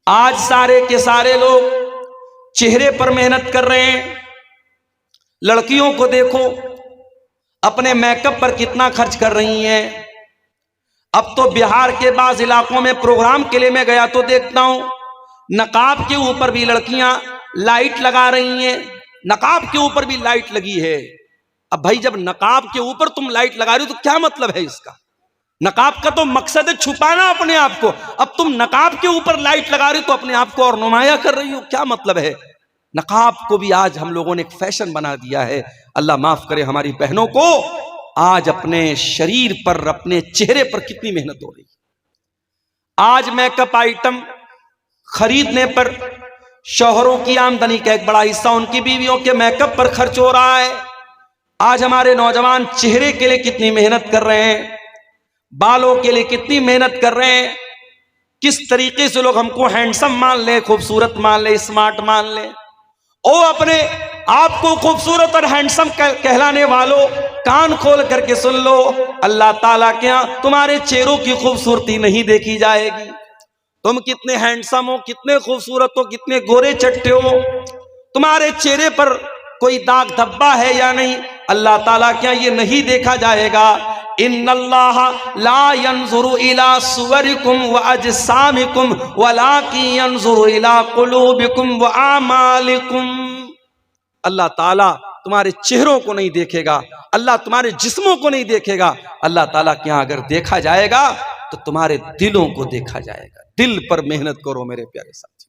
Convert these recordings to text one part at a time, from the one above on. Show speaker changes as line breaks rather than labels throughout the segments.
آج سارے کے سارے لوگ چہرے پر محنت کر رہے ہیں. لڑکیوں کو دیکھو اپنے میک اپ پر کتنا خرچ کر رہی ہیں. اب تو بہار کے بعض علاقوں میں پروگرام کے لیے میں گیا تو دیکھتا ہوں نقاب کے اوپر بھی لڑکیاں لائٹ لگا رہی ہیں. نقاب کے اوپر بھی لائٹ لگی ہے. اب بھائی جب نقاب کے اوپر تم لائٹ لگا رہی ہو تو کیا مطلب ہے اس کا؟ نقاب کا تو مقصد ہے چھپانا اپنے آپ کو. اب تم نقاب کے اوپر لائٹ لگا رہی ہو تو اپنے آپ کو اور نمایاں کر رہی ہو. کیا مطلب ہے؟ نقاب کو بھی آج ہم لوگوں نے ایک فیشن بنا دیا ہے. اللہ معاف کرے ہماری بہنوں کو. آج اپنے شریر پر اپنے چہرے پر کتنی محنت ہو رہی ہے. آج میک اپ آئٹم خریدنے پر شوہروں کی آمدنی کا ایک بڑا حصہ ان کی بیویوں کے میک اپ پر خرچ ہو رہا ہے. آج ہمارے نوجوان چہرے کے لیے کتنی محنت کر رہے ہیں, بالوں کے لیے کتنی محنت کر رہے ہیں. کس طریقے سے لوگ ہم کو ہینڈسم مان لیں, خوبصورت مان لیں, اسمارٹ مان لیں. او اپنے آپ کو خوبصورت اور ہینڈسم کہلانے والوں, کان کھول کر کے سن لو, اللہ تعالیٰ کے یہاں تمہارے چہروں کی خوبصورتی نہیں دیکھی جائے گی. تم کتنے ہینڈسم ہو, کتنے خوبصورت ہو, کتنے گورے چٹے ہو, تمہارے چہرے پر کوئی داغ دھبا ہے یا نہیں, اللہ تعالیٰ کیا یہ نہیں دیکھا جائے گا. ان اللہ لا ينظر الى صورکم واجسامکم ولکن ينظر الى قلوبکم واعمالکم. اللہ تعالیٰ تمہارے چہروں کو نہیں دیکھے گا, اللہ تمہارے جسموں کو نہیں دیکھے گا. اللہ تعالیٰ کیا اگر دیکھا جائے گا تو تمہارے دلوں کو دیکھا جائے گا. دل پر محنت کرو میرے پیارے ساتھی.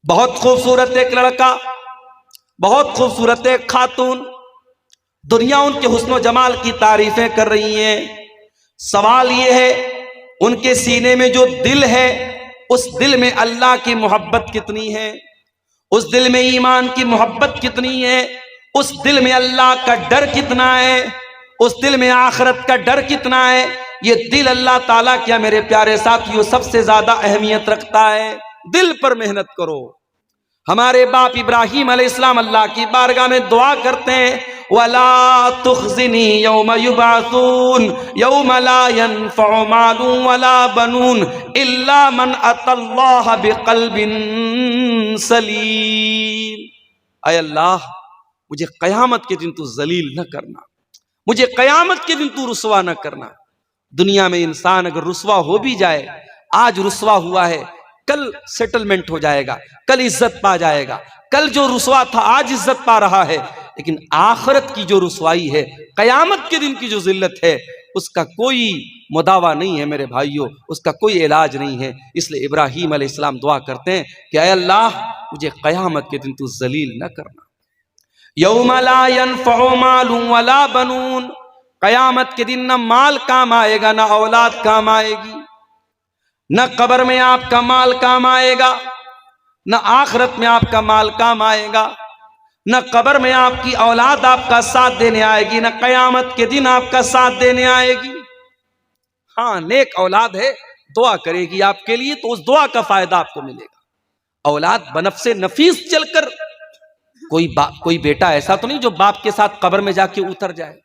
بہت خوبصورت ایک لڑکا, بہت خوبصورت ایک خاتون, دنیا ان کے حسن و جمال کی تعریفیں کر رہی ہیں. سوال یہ ہے ان کے سینے میں جو دل ہے اس دل میں اللہ کی محبت کتنی ہے, اس دل میں ایمان کی محبت کتنی ہے, اس دل میں اللہ کا ڈر کتنا ہے, اس دل میں آخرت کا ڈر کتنا ہے. یہ دل اللہ تعالیٰ کیا میرے پیارے ساتھیوں سب سے زیادہ اہمیت رکھتا ہے. دل پر محنت کرو. ہمارے باپ ابراہیم علیہ السلام اللہ کی بارگاہ میں دعا کرتے ہیں, وَلَا تُخْزِنِي يَوْمَ يُبْعَثُونَ يَوْمَ لَا يَنْفَعُ مَالٌ وَلَا بَنُونَ إِلَّا مَنْ أَتَى اللَّهَ بِقَلْبٍ سَلِيمٍ. اے اللہ مجھے قیامت کے دن تو ذلیل نہ کرنا, مجھے قیامت کے دن تو رسوا نہ کرنا. دنیا میں انسان اگر رسوا ہو بھی جائے, آج رسوا ہوا ہے کل سیٹلمنٹ ہو جائے گا, کل عزت پا جائے گا. کل جو رسوا تھا آج عزت پا رہا ہے. لیکن آخرت کی جو رسوائی ہے, قیامت کے دن کی جو ذلت ہے, اس کا کوئی مداوا نہیں ہے میرے بھائیوں, اس کا کوئی علاج نہیں ہے. اس لیے ابراہیم علیہ السلام دعا کرتے ہیں کہ اے اللہ مجھے قیامت کے دن تو ذلیل نہ کرنا. یوم لا ينفع مال ولا بنون, قیامت کے دن نہ مال کام آئے گا نہ اولاد کام آئے گی. نہ قبر میں آپ کا مال کام آئے گا, نہ آخرت میں آپ کا مال کام آئے گا. نہ قبر میں آپ کی اولاد آپ کا ساتھ دینے آئے گی, نہ قیامت کے دن آپ کا ساتھ دینے آئے گی. ہاں نیک اولاد ہے, دعا کرے گی آپ کے لیے تو اس دعا کا فائدہ آپ کو ملے گا. اولاد بنفس نفیس چل کر, کوئی بیٹا ایسا تو نہیں جو باپ کے ساتھ قبر میں جا کے اتر جائے.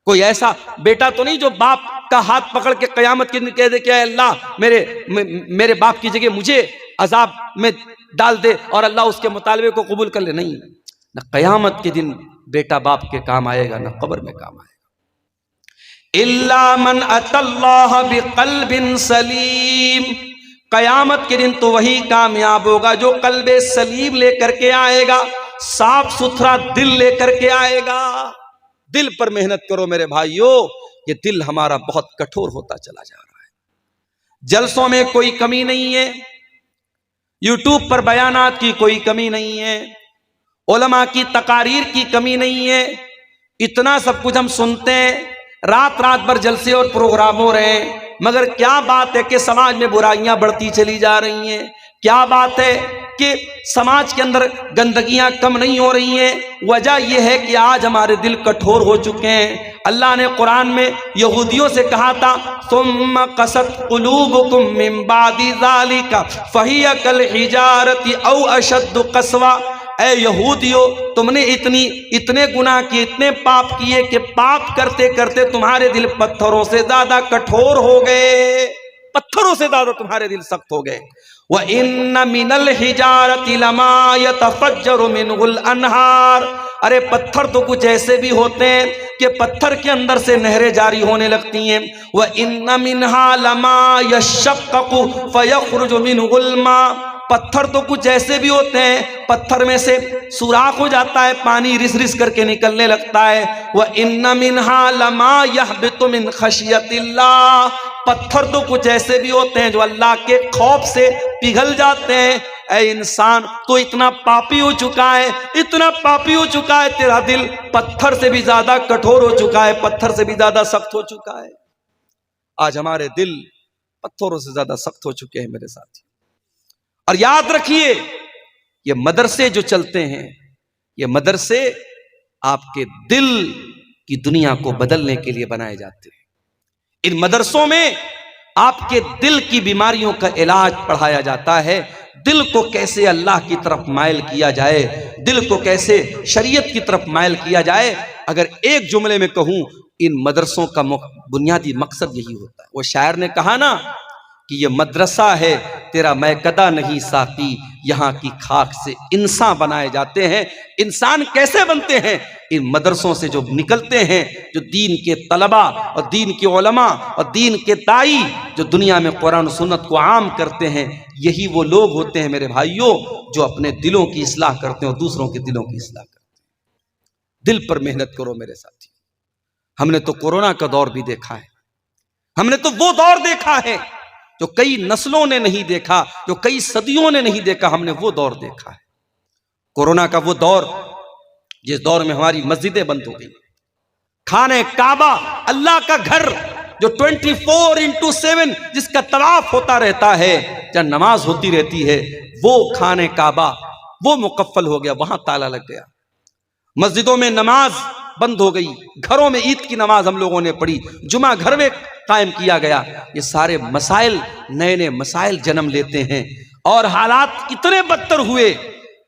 کوئی ایسا بیٹا تو نہیں جو باپ کا ہاتھ پکڑ کے قیامت کے دن کہہ دے کہ اے اللہ میرے باپ کی جگہ مجھے عذاب میں ڈال دے اور اللہ اس کے مطالبے کو قبول کر لے. نہیں, نہ قیامت کے دن بیٹا باپ کے کام آئے گا, نہ قبر میں کام آئے گا. الا من اتى اللہ بقلب سلیم. قیامت کے دن تو وہی کامیاب ہوگا جو قلب سلیم لے کر کے آئے گا, صاف ستھرا دل لے کر کے آئے گا. دل پر محنت کرو میرے بھائیو. یہ دل ہمارا بہت کٹھور ہوتا چلا جا رہا ہے. جلسوں میں کوئی کمی نہیں ہے, یوٹیوب پر بیانات کی کوئی کمی نہیں ہے, علماء کی تقاریر کی کمی نہیں ہے. اتنا سب کچھ ہم سنتے ہیں, رات رات بھر جلسے اور پروگرام ہو رہے ہیں, مگر کیا بات ہے کہ سماج میں برائیاں بڑھتی چلی جا رہی ہیں. کیا بات ہے کہ سماج کے اندر گندگیاں کم نہیں ہو رہی ہیں. وجہ یہ ہے کہ آج ہمارے دل کٹھور ہو چکے ہیں. اللہ نے قرآن میں یہودیوں سے کہا تھا ثم قست قلوبکم من بعد ذالک فہی کالحجارۃ او اشد قسوہ. اے یہودیو تم نے اتنے گناہ کیے, اتنے پاپ کیے کہ پاپ کرتے کرتے تمہارے دل پتھروں سے زیادہ کٹھور ہو گئے. پتھروں سے زیادہ تمہارے دل سخت ہو گئے. وَإِنَّ مِنَ الْحِجَارَةِ لَمَا يَتَفَجَّرُ مِنْهُ الْأَنْهَارُ. ارے پتھر تو کچھ ایسے بھی ہوتے ہیں کہ پتھر کے اندر سے نہریں جاری ہونے لگتی ہیں. وَإِنَّ مِنْهَا لَمَا يَشَّقَّقُ فَيَخْرُجُ مِنْهُ الْمَاءُ. پتھر تو کچھ ایسے بھی ہوتے ہیں پتھر میں سے سوراخ ہو جاتا ہے, پانی رس رس کر کے نکلنے لگتا ہے. وَإِنَّ مِنْهَا لَمَا يَهْبِطُ مِنْ خَشْيَةِ اللَّهِ. پتھر تو کچھ ایسے بھی ہوتے ہیں جو اللہ کے خوف سے پگھل جاتے ہیں. اے انسان تو اتنا پاپی ہو چکا ہے, اتنا پاپی ہو چکا ہے, تیرا دل پتھر سے بھی زیادہ کٹھور ہو چکا ہے, پتھر سے بھی زیادہ سخت ہو چکا ہے. آج ہمارے دل پتھروں سے زیادہ سخت ہو چکے ہیں میرے ساتھی. اور یاد رکھیے یہ مدرسے جو چلتے ہیں, یہ مدرسے آپ کے دل کی دنیا کو بدلنے کے لیے بنائے جاتے ہیں. ان مدرسوں میں آپ کے دل کی بیماریوں کا علاج پڑھایا جاتا ہے. دل کو کیسے اللہ کی طرف مائل کیا جائے, دل کو کیسے شریعت کی طرف مائل کیا جائے. اگر ایک جملے میں کہوں, ان مدرسوں کا بنیادی مقصد یہی ہوتا ہے. وہ شاعر نے کہا نا کہ یہ مدرسہ ہے تیرا میکدہ نہیں ساقی, یہاں کی خاک سے انسان بنائے جاتے ہیں. انسان کیسے بنتے ہیں؟ ان مدرسوں سے جو نکلتے ہیں, جو دین کے طلباء اور دین کے علماء اور دین کے دائی جو دنیا میں قرآن و سنت کو عام کرتے ہیں, یہی وہ لوگ ہوتے ہیں میرے بھائیوں جو اپنے دلوں کی اصلاح کرتے ہیں اور دوسروں کے دلوں کی اصلاح کرتے ہیں. دل پر محنت کرو میرے ساتھی. ہم نے تو کورونا کا دور بھی دیکھا ہے, ہم نے تو وہ دور دیکھا ہے جو کئی نسلوں نے نہیں دیکھا, جو کئی صدیوں نے نہیں دیکھا. ہم نے وہ دور دیکھا ہے, کورونا کا وہ دور جس دور میں ہماری مسجدیں بند ہو گئی, خانہ کعبہ اللہ کا گھر جو 24/7 جس کا طواف ہوتا رہتا ہے, جہاں نماز ہوتی رہتی ہے, وہ خانہ کعبہ وہ مقفل ہو گیا, وہاں تالا لگ گیا. مسجدوں میں نماز بند ہو گئی, گھروں میں عید کی نماز ہم لوگوں نے پڑھی, جمعہ گھر میں قائم کیا گیا. یہ سارے مسائل نئے نئے مسائل جنم لیتے ہیں, اور حالات اتنے بدتر ہوئے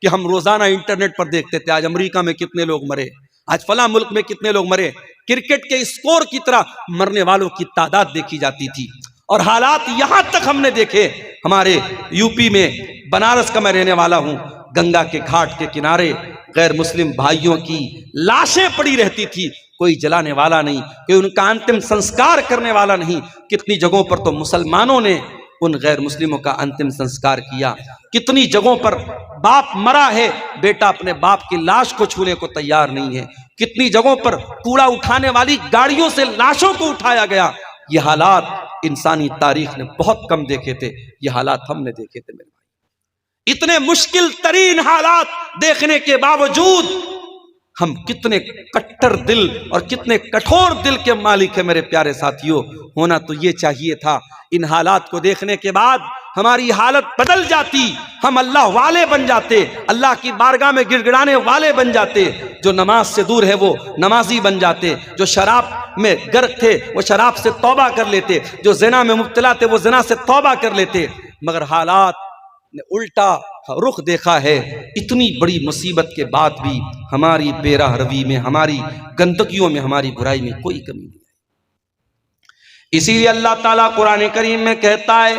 کہ ہم روزانہ انٹرنیٹ پر دیکھتے تھے آج امریکہ میں کتنے لوگ مرے, آج فلاں ملک میں کتنے لوگ مرے. کرکٹ کے اسکور کی طرح مرنے والوں کی تعداد دیکھی جاتی تھی. اور حالات یہاں تک ہم نے دیکھے, ہمارے یو پی میں بنارس کا میں رہنے والا ہوں, گنگا کے گھاٹ کے کنارے غیر مسلم بھائیوں کی لاشیں پڑی رہتی تھی, کوئی جلانے والا نہیں, کوئی ان کا انتم سنسکار کرنے والا نہیں. کتنی جگہوں پر تو مسلمانوں نے ان غیر مسلموں کا انتم سنسکار کیا. کتنی جگہوں پر باپ مرا ہے, بیٹا اپنے باپ کی لاش کو چھونے کو تیار نہیں ہے. کتنی جگہوں پر کوڑا اٹھانے والی گاڑیوں سے لاشوں کو اٹھایا گیا. یہ حالات انسانی تاریخ نے بہت کم دیکھے تھے, یہ حالات ہم نے دیکھے تھے میرے بھائی. اتنے مشکل ترین حالات دیکھنے کے باوجود ہم کتنے کٹر دل اور کتنے کٹھور دل کے مالک ہیں میرے پیارے ساتھیوں. ہونا تو یہ چاہیے تھا, ان حالات کو دیکھنے کے بعد ہماری حالت بدل جاتی, ہم اللہ والے بن جاتے, اللہ کی بارگاہ میں گڑ گڑانے والے بن جاتے. جو نماز سے دور ہے وہ نمازی بن جاتے, جو شراب میں غرق تھے وہ شراب سے توبہ کر لیتے, جو زنا میں مبتلا تھے وہ زنا سے توبہ کر لیتے. مگر حالات نے الٹا رخ دیکھا ہے. اتنی بڑی مصیبت کے بعد بھی ہماری بے راہ روی میں, ہماری گندگیوں میں, ہماری برائی میں کوئی کمی نہیں. اسی لیے اللہ تعالیٰ قرآن کریم میں کہتا ہے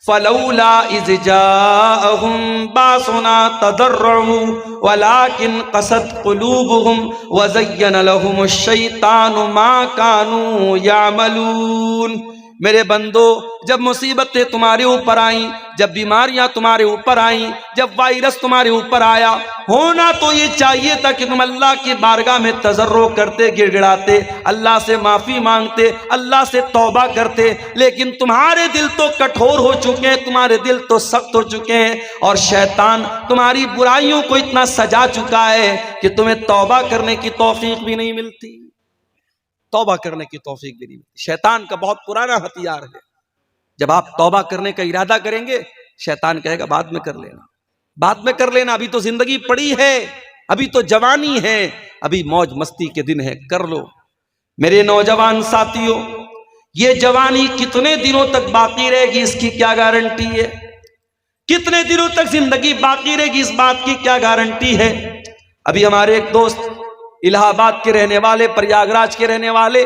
فَلَوْلَا إِذْ جَاءَهُمْ بَأْسُنَا تَضَرَّعُوا وَلَكِنْ قَسَتْ قُلُوبُهُمْ وَزَيَّنَ لَهُمُ الشَّيْطَانُ مَا كَانُوا يَعْمَلُونَ. میرے بندو, جب مصیبتیں تمہارے اوپر آئیں, جب بیماریاں تمہارے اوپر آئیں, جب وائرس تمہارے اوپر آیا, ہونا تو یہ چاہیے تھا کہ تم اللہ کی بارگاہ میں تضرع کرتے, گڑ گڑاتے, اللہ سے معافی مانگتے, اللہ سے توبہ کرتے. لیکن تمہارے دل تو کٹھور ہو چکے ہیں, تمہارے دل تو سخت ہو چکے ہیں, اور شیطان تمہاری برائیوں کو اتنا سجا چکا ہے کہ تمہیں توبہ کرنے کی توفیق بھی نہیں ملتی. توبہ کرنے کی توفیق بھی نہیں ملتی. شیطان کا بہت پرانا ہتھیار ہے. جب آپ توبہ کرنے کا ارادہ کریں گے, شیطان کہے گا بعد میں کر لینا, بعد میں کر لینا, ابھی تو زندگی پڑی ہے, ابھی تو جوانی ہے, ابھی موج مستی کے دن ہے, کر لو. میرے نوجوان ساتھیوں, یہ جوانی کتنے دنوں تک باقی رہے گی اس کی کیا گارنٹی ہے؟ کتنے دنوں تک زندگی باقی رہے گی اس بات کی کیا گارنٹی ہے؟ ابھی ہمارے ایک دوست الہ آباد کے رہنے والے, پریاگ راج کے رہنے والے,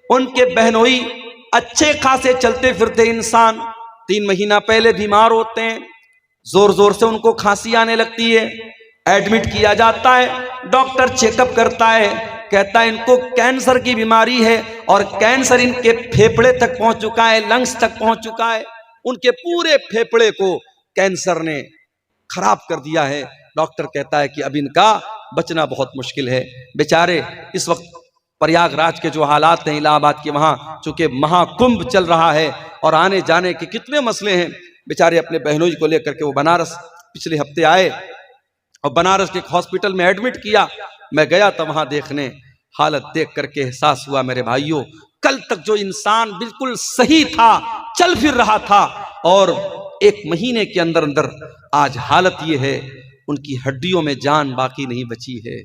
ان کے بہنوئی اچھے خاصے چلتے پھرتے انسان 3 مہینہ پہلے بیمار ہوتے ہیں، زور زور سے ان کو کھانسی آنے لگتی ہے، ایڈمٹ کیا جاتا ہے، ڈاکٹر چیک اپ کرتا ہے، کہتا ہے ان کو کینسر کی بیماری ہے اور کینسر ان کے پھیپھڑے تک پہنچ چکا ہے، لنگس تک پہنچ چکا ہے، ان کے پورے پھیپھڑے کو کینسر نے خراب کر دیا ہے۔ ڈاکٹر کہتا ہے کہ اب ان کا بچنا بہت مشکل ہے۔ بیچارے اس وقت پریاگ راج کے جو حالات ہیں، الہ آباد کے، وہاں چونکہ مہا کمبھ چل رہا ہے اور آنے جانے کے کتنے مسئلے ہیں، بیچارے اپنے بہنوئی کو لے کر کے وہ بنارس پچھلے ہفتے آئے اور بنارس کے ایک ہاسپٹل میں ایڈمٹ کیا۔ میں گیا تھا وہاں دیکھنے، حالت دیکھ کر کے احساس ہوا میرے بھائیوں، کل تک جو انسان بالکل صحیح تھا، چل پھر رہا تھا، اور 1 مہینے کے اندر اندر آج حالت یہ ہے ان کی ہڈیوں میں جان باقی نہیں بچی ہے،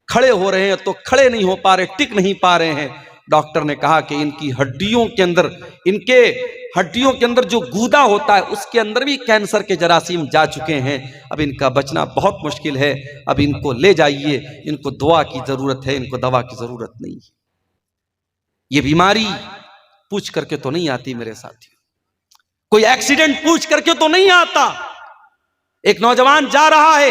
کھڑے ہو رہے ہیں تو کھڑے نہیں ہو پا رہے، ٹک نہیں پا رہے ہیں۔ ڈاکٹر نے کہا کہ ان کی ہڈیوں کے اندر، ان کے ہڈیوں کے اندر جو گودا ہوتا ہے اس کے اندر بھی کینسر کے جراثیم جا چکے ہیں، اب ان کا بچنا بہت مشکل ہے، اب ان کو لے جائیے، ان کو دعا کی ضرورت ہے، ان کو دوا کی ضرورت نہیں ہے۔ یہ بیماری پوچھ کر کے تو نہیں آتی میرے ساتھیوں، کوئی ایکسیڈنٹ پوچھ کر کے تو نہیں آتا۔ ایک نوجوان جا رہا ہے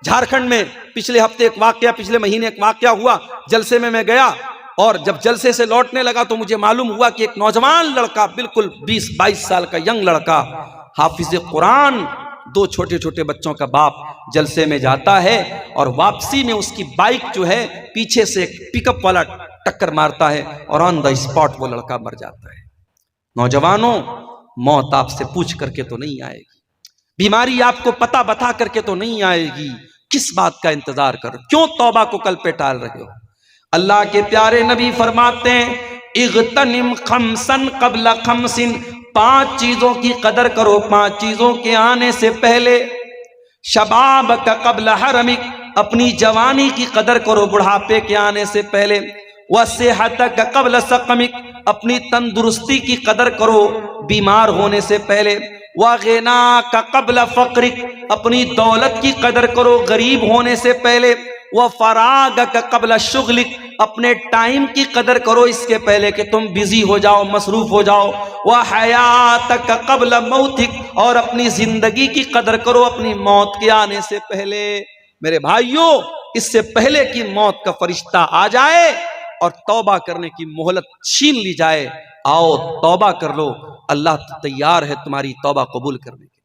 جھارکھنڈ میں، پچھلے ہفتے ایک واقعہ، پچھلے مہینے ایک واقعہ ہوا، جلسے میں گیا، اور جب جلسے سے لوٹنے لگا تو مجھے معلوم ہوا کہ ایک نوجوان لڑکا، بالکل 20-22 سال کا ینگ لڑکا، حافظ قرآن، 2 چھوٹے چھوٹے بچوں کا باپ، جلسے میں جاتا ہے اور واپسی میں اس کی بائک جو ہے پیچھے سے ایک پک اپ والا ٹکر مارتا ہے اور آن دا اسپاٹ وہ لڑکا مر جاتا ہے۔ نوجوانوں، موت آپ سے پوچھ کر کے تو نہیں آئے گی، بیماری آپ کو پتہ بتا کر کے تو نہیں آئے گی، کس بات کا انتظار کر، کیوں توبہ کو کل پہ ٹال رہے ہو؟ اللہ کے پیارے نبی فرماتے ہیں اغتنم خمسن قبل خمسن، 5 چیزوں کی قدر کرو 5 چیزوں کے آنے سے پہلے۔ شبابک قبل حرمک، اپنی جوانی کی قدر کرو بڑھاپے کے آنے سے پہلے۔ وصحتک قبل سقمک، اپنی تندرستی کی قدر کرو بیمار ہونے سے پہلے۔ وغناک قبل فقرک، اپنی دولت کی قدر کرو غریب ہونے سے پہلے۔ وفراغک قبل شغلک، اپنے ٹائم کی قدر کرو اس کے پہلے کہ تم بزی ہو جاؤ، مصروف ہو جاؤ۔ وحیاتک قبل موتک، اور اپنی زندگی کی قدر کرو اپنی موت کے آنے سے پہلے۔ میرے بھائیوں، اس سے پہلے کہ موت کا فرشتہ آ جائے اور توبہ کرنے کی مہلت چھین لی جائے، آؤ توبہ کر لو، اللہ تیار ہے تمہاری توبہ قبول کرنے کے۔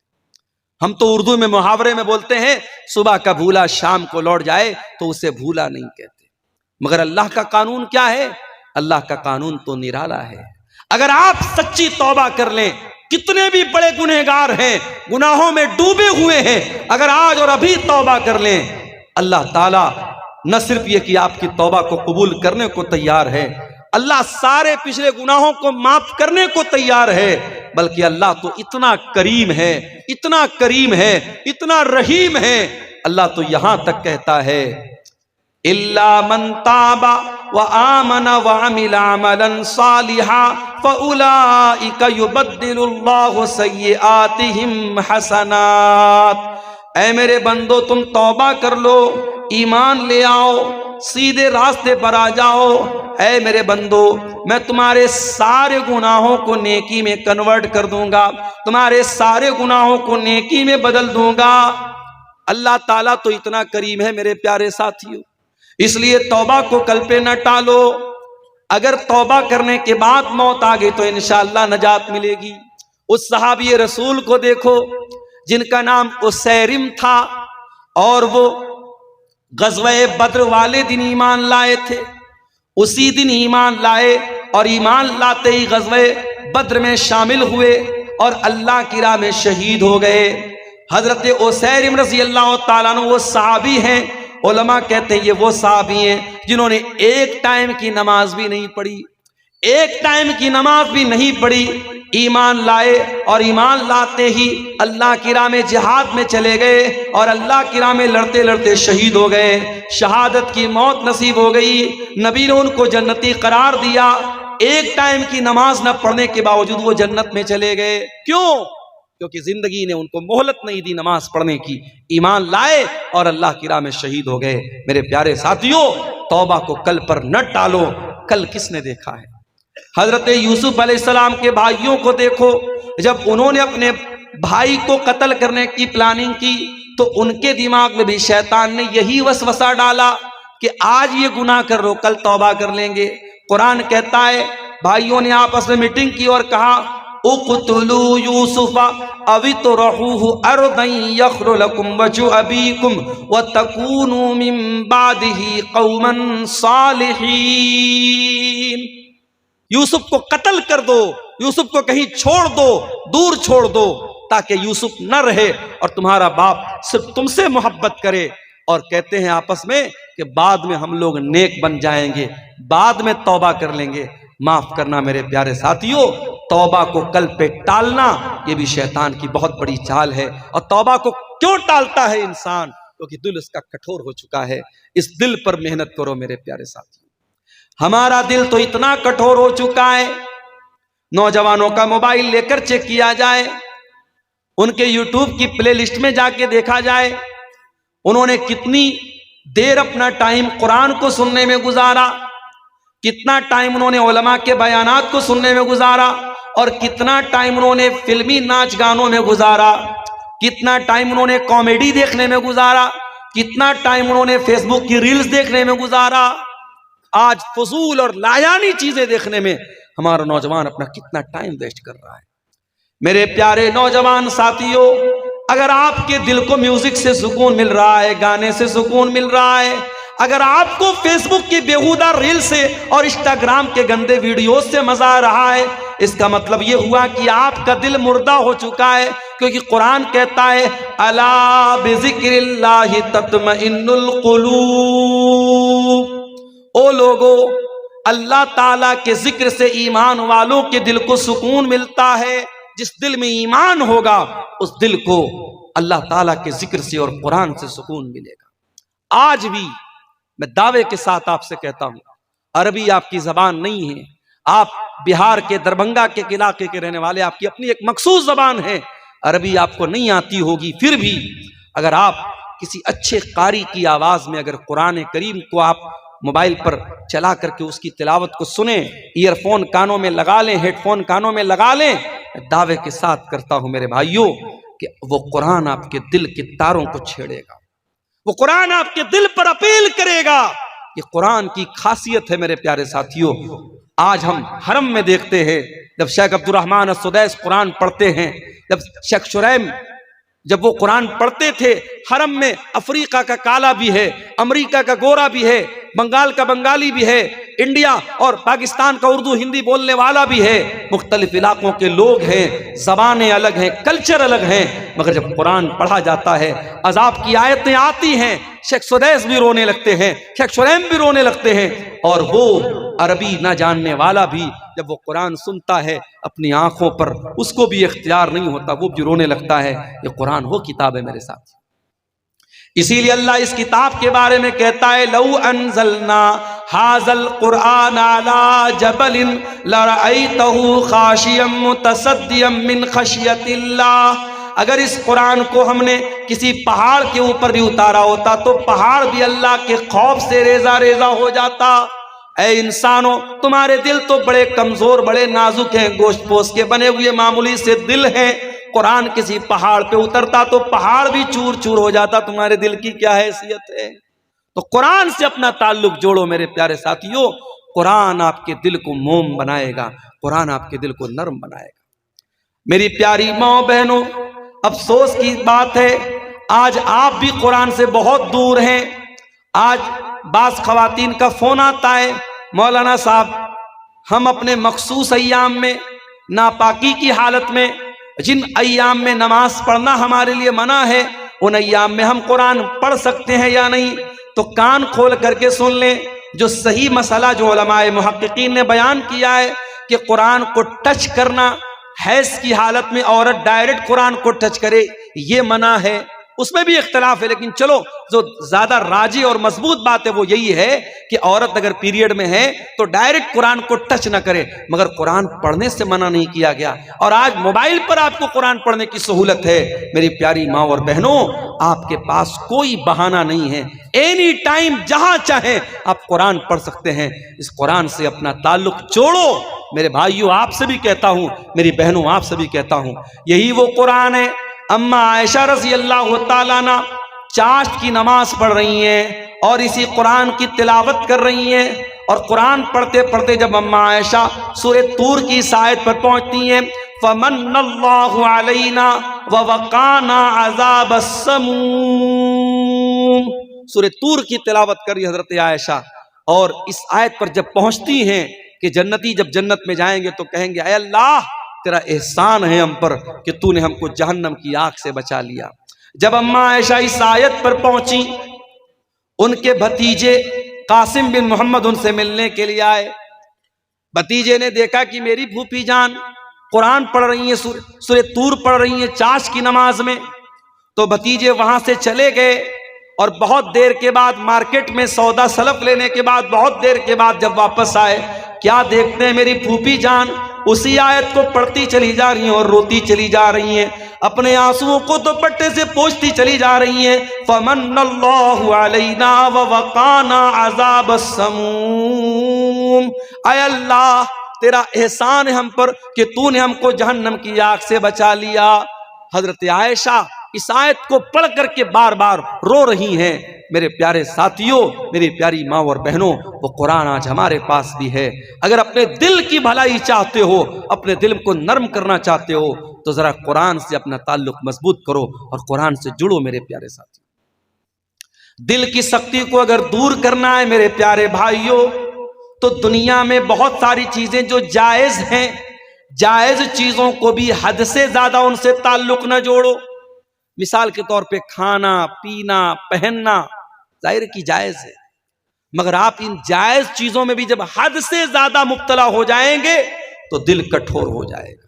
ہم تو اردو میں محاورے میں بولتے ہیں صبح کا بھولا شام کو لوٹ جائے تو اسے بھولا نہیں کہتے، مگر اللہ کا قانون کیا ہے؟ اللہ کا قانون تو نرالا ہے۔ اگر آپ سچی توبہ کر لیں، کتنے بھی بڑے گنہگار ہیں، گناہوں میں ڈوبے ہوئے ہیں، اگر آج اور ابھی توبہ کر لیں، اللہ تعالیٰ نہ صرف یہ کہ آپ کی توبہ کو قبول کرنے کو تیار ہے، اللہ سارے پچھلے گناہوں کو معاف کرنے کو تیار ہے، بلکہ اللہ تو اتنا کریم ہے، اتنا کریم ہے، اتنا رحیم ہے، اللہ تو یہاں تک کہتا ہے اِلَّا مَن تَابَ وَآمَنَ وَعَمِلَ عَمَلًا صَالِحًا فَأُولَئِكَ يُبَدِّلُ اللَّهُ سَيِّئَاتِهِمْ حَسَنَاتٍ۔ اے میرے بندو، تم توبہ کر لو، ایمان لے آؤ، سیدھے راستے پر آ جاؤ۔ اے میرے بندو، میں تمہارے سارے گناہوں کو نیکی میں کنورٹ کر دوں گا، تمہارے سارے گناہوں کو نیکی میں بدل دوں گا۔ اللہ تعالیٰ تو اتنا کریم ہے میرے پیارے ساتھیوں، اس لیے توبہ کو کل پہ نہ ٹالو۔ اگر توبہ کرنے کے بعد موت آ گئی تو انشاءاللہ نجات ملے گی۔ اس صحابی رسول کو دیکھو جن کا نام اسیرم تھا، اور وہ غزوہ بدر والے دن ایمان لائے تھے، اسی دن ایمان لائے اور ایمان لاتے ہی غزوہ بدر میں شامل ہوئے اور اللہ کی راہ میں شہید ہو گئے۔ حضرت اسیرم رضی اللہ تعالیٰ عنہ وہ صحابی ہیں، علماء کہتے ہیں یہ وہ صحابی ہیں جنہوں نے ایک ٹائم کی نماز بھی نہیں پڑھی، ایک ٹائم کی نماز بھی نہیں پڑھی، ایمان لائے اور ایمان لاتے ہی اللہ کی راہ میں جہاد میں چلے گئے اور اللہ کی راہ میں لڑتے لڑتے شہید ہو گئے، شہادت کی موت نصیب ہو گئی۔ نبی نے ان کو جنتی قرار دیا، ایک ٹائم کی نماز نہ پڑھنے کے باوجود وہ جنت میں چلے گئے۔ کیوں؟ کیونکہ زندگی نے ان کو مہلت نہیں دی نماز پڑھنے کی، ایمان لائے اور اللہ کی راہ میں شہید ہو گئے۔ میرے پیارے ساتھیوں، توبہ کو کل پر نہ ٹالو، کل کس نے دیکھا ہے؟ حضرت یوسف علیہ السلام کے بھائیوں کو دیکھو، جب انہوں نے اپنے بھائی کو قتل کرنے کی پلاننگ کی تو ان کے دماغ میں بھی شیطان نے یہی وسوسہ ڈالا کہ آج یہ گناہ کر رہو، کل توبہ کر لیں گے۔ قرآن کہتا ہے بھائیوں نے آپس میں میٹنگ کی اور کہا اقتلوا یوسف او اطرحوہ ارضا یخل لکم وجہ ابیکم وتکونوا من بعدہ قوما صالحین۔ یوسف کو قتل کر دو، یوسف کو کہیں چھوڑ دو، دور چھوڑ دو، تاکہ یوسف نہ رہے اور تمہارا باپ صرف تم سے محبت کرے، اور کہتے ہیں آپس میں کہ بعد میں ہم لوگ نیک بن جائیں گے، بعد میں توبہ کر لیں گے۔ معاف کرنا میرے پیارے ساتھیوں، توبہ کو کل پہ ٹالنا یہ بھی شیطان کی بہت بڑی چال ہے۔ اور توبہ کو کیوں ٹالتا ہے انسان؟ کیونکہ دل اس کا کٹھور ہو چکا ہے۔ اس دل پر محنت کرو میرے پیارے ساتھیوں۔ ہمارا دل تو اتنا کٹھور ہو چکا ہے، نوجوانوں کا موبائل لے کر چیک کیا جائے، ان کے یوٹیوب کی پلے لسٹ میں جا کے دیکھا جائے انہوں نے کتنی دیر اپنا ٹائم قرآن کو سننے میں گزارا، کتنا ٹائم انہوں نے علماء کے بیانات کو سننے میں گزارا، اور کتنا ٹائم انہوں نے فلمی ناچ گانوں میں گزارا، کتنا ٹائم انہوں نے کامیڈی دیکھنے میں گزارا، کتنا ٹائم انہوں نے فیس بک کی ریلز دیکھنے میں گزارا۔ آج فضول اور لایانی چیزیں دیکھنے میں ہمارا نوجوان اپنا کتنا ٹائم ویسٹ کر رہا ہے۔ میرے پیارے نوجوان ساتھیوں، اگر آپ کے دل کو میوزک سے سکون مل رہا ہے، گانے سے سکون مل رہا ہے، اگر آپ کو فیس بک کی بیہودہ ریل سے اور انسٹاگرام کے گندے ویڈیوز سے مزہ آ رہا ہے، اس کا مطلب یہ ہوا کہ آپ کا دل مردہ ہو چکا ہے، کیونکہ قرآن کہتا ہے الا بذکر اللہ تطمئن القلوب۔ او لوگو، اللہ تعالیٰ کے ذکر سے ایمان والوں کے دل کو سکون ملتا ہے۔ جس دل میں ایمان ہوگا اس دل کو اللہ تعالیٰ کے ذکر سے اور قرآن سے سکون ملے گا۔ آج بھی میں دعوے کے ساتھ آپ سے کہتا ہوں، عربی آپ کی زبان نہیں ہے، آپ بہار کے دربھنگا کے علاقے کے رہنے والے، آپ کی اپنی ایک مخصوص زبان ہے، عربی آپ کو نہیں آتی ہوگی، پھر بھی اگر آپ کسی اچھے قاری کی آواز میں اگر قرآن کریم کو آپ موبائل پر چلا کر کے اس کی تلاوت کو سنیں، ایئر فون کانوں میں لگا لیں، ہیڈ فون کانوں میں لگا لیں، دعوے کے ساتھ کرتا ہوں میرے بھائیوں کہ وہ قرآن آپ کے دل کے تاروں کو چھیڑے گا، وہ قرآن آپ کے دل پر اپیل کرے گا۔ یہ قرآن کی خاصیت ہے میرے پیارے ساتھیوں۔ آج ہم حرم میں دیکھتے ہیں جب شیخ عبد الرحمن السدیس قرآن پڑھتے ہیں، جب شیخ شریم جب وہ قرآن پڑھتے تھے، حرم میں افریقہ کا کالا بھی ہے، امریکہ کا گورا بھی ہے، بنگال کا بنگالی بھی ہے، انڈیا اور پاکستان کا اردو ہندی بولنے والا بھی ہے، مختلف علاقوں کے لوگ ہیں، زبانیں الگ ہیں، کلچر الگ ہیں، مگر جب قرآن پڑھا جاتا ہے، عذاب کی آیتیں آتی ہیں، شیخ سدیس بھی رونے لگتے ہیں، شیخ شریم بھی رونے لگتے ہیں، اور وہ عربی نہ جاننے والا بھی جب وہ قرآن سنتا ہے اپنی آنکھوں پر اس کو بھی اختیار نہیں ہوتا، وہ بھی رونے لگتا ہے۔ یہ قرآن وہ کتاب ہے میرے ساتھ، اسی لیے اللہ اس کتاب کے بارے میں کہتا ہے لو انزلنا ھذا القرآن علی جبل لرأیتہ خاشعا متصدعا من خشیۃ اللہ۔ اگر اس قرآن کو ہم نے کسی پہاڑ کے اوپر بھی اتارا ہوتا تو پہاڑ بھی اللہ کے خوف سے ریزہ ریزہ ہو جاتا۔ اے انسانوں، تمہارے دل تو بڑے کمزور، بڑے نازک ہیں، گوشت پوست کے بنے ہوئے معمولی سے دل ہیں، قرآن کسی پہاڑ پہ اترتا تو پہاڑ بھی چور چور ہو جاتا، تمہارے دل کی کیا حیثیت ہے؟ تو قرآن سے اپنا تعلق جوڑو میرے پیارے ساتھیوں، قرآن آپ کے دل کو موم بنائے گا، قرآن آپ کے دل کو نرم بنائے گا۔ میری پیاری ماں بہنوں، افسوس کی بات ہے آج آپ بھی قرآن سے بہت دور ہیں۔ آج بعض خواتین کا فون آتا ہے، مولانا صاحب ہم اپنے مخصوص ایام میں ناپاکی کی حالت میں، جن ایام میں نماز پڑھنا ہمارے لیے منع ہے، ان ایام میں ہم قرآن پڑھ سکتے ہیں یا نہیں؟ تو کان کھول کر کے سن لیں، جو صحیح مسئلہ جو علماء محققین نے بیان کیا ہے کہ قرآن کو ٹچ کرنا، حیض کی حالت میں عورت ڈائریکٹ قرآن کو ٹچ کرے یہ منع ہے، اس میں بھی اختلاف ہے، لیکن چلو جو زیادہ راجی اور مضبوط بات ہے وہ یہی ہے کہ عورت اگر پیریڈ میں ہے تو ڈائریکٹ قرآن کو ٹچ نہ کرے، مگر قرآن پڑھنے سے منع نہیں کیا گیا۔ اور آج موبائل پر آپ کو قرآن پڑھنے کی سہولت ہے۔ میری پیاری ماں اور بہنوں، آپ کے پاس کوئی بہانہ نہیں ہے، اینی ٹائم جہاں چاہیں آپ قرآن پڑھ سکتے ہیں۔ اس قرآن سے اپنا تعلق جوڑو۔ میرے بھائیوں آپ سے بھی کہتا ہوں، میری بہنوں آپ سے بھی کہتا ہوں، یہی وہ قرآن ہے۔ اماں عائشہ رضی اللہ تعالیٰ عنہ چاشت کی نماز پڑھ رہی ہیں اور اسی قرآن کی تلاوت کر رہی ہیں، اور قرآن پڑھتے پڑھتے جب اماں عائشہ سورہ طور کی اس آیت پر پہنچتی ہیں، فَمَنَّ اللَّهُ عَلَيْنَا وَوَقَانَا عَذَابَ السَّمُومِ، سورہ طور کی تلاوت کر رہی حضرت عائشہ، اور اس آیت پر جب پہنچتی ہیں کہ جنتی جب جنت میں جائیں گے تو کہیں گے اے اللہ تیرا احسان ہے ہم پر کہ تو نے ہم کو جہنم کی آگ سے بچا لیا۔ جب اماں عائشہ اس آیت پر پہنچی، ان کے بھتیجے قاسم بن محمد ان سے ملنے کے لیے آئے۔ بھتیجے نے دیکھا کہ میری پھوپھی جان قرآن پڑھ رہی ہیں، سورہ طور پڑھ رہی ہیں چاشت کی نماز میں، تو بھتیجے وہاں سے چلے گئے، اور بہت دیر کے بعد مارکیٹ میں سودا سلف لینے کے بعد بہت دیر کے بعد جب واپس آئے، کیا دیکھتے ہیں میری پھوپھی جان اسی آیت کو پڑھتی چلی جا رہی ہیں اور روتی چلی جا رہی ہیں، اپنے آنسوؤں کو دوپٹے سے پوچھتی چلی جا رہی ہیں، فَمَنَّ اللَّهُ عَلَيْنَا وَوَقَانَا عَذَابَ السَّمُومِ، اے اللہ تیرا احسان ہے ہم پر کہ تو نے ہم کو جہنم کی آگ سے بچا لیا۔ حضرت عائشہ اس آیت کو پڑھ کر کے بار بار رو رہی ہیں۔ میرے پیارے ساتھیوں، میری پیاری ماں اور بہنوں، وہ قرآن آج ہمارے پاس بھی ہے۔ اگر اپنے دل کی بھلائی چاہتے ہو، اپنے دل کو نرم کرنا چاہتے ہو، تو ذرا قرآن سے اپنا تعلق مضبوط کرو اور قرآن سے جڑو میرے پیارے ساتھیوں۔ دل کی سختی کو اگر دور کرنا ہے میرے پیارے بھائیوں، تو دنیا میں بہت ساری چیزیں جو جائز ہیں، جائز چیزوں کو بھی حد سے زیادہ ان سے تعلق نہ جوڑو۔ مثال کے طور پہ کھانا پینا پہننا ظاہر کی جائز ہے، مگر آپ ان جائز چیزوں میں بھی جب حد سے زیادہ مبتلا ہو جائیں گے تو دل کٹھور ہو جائے گا۔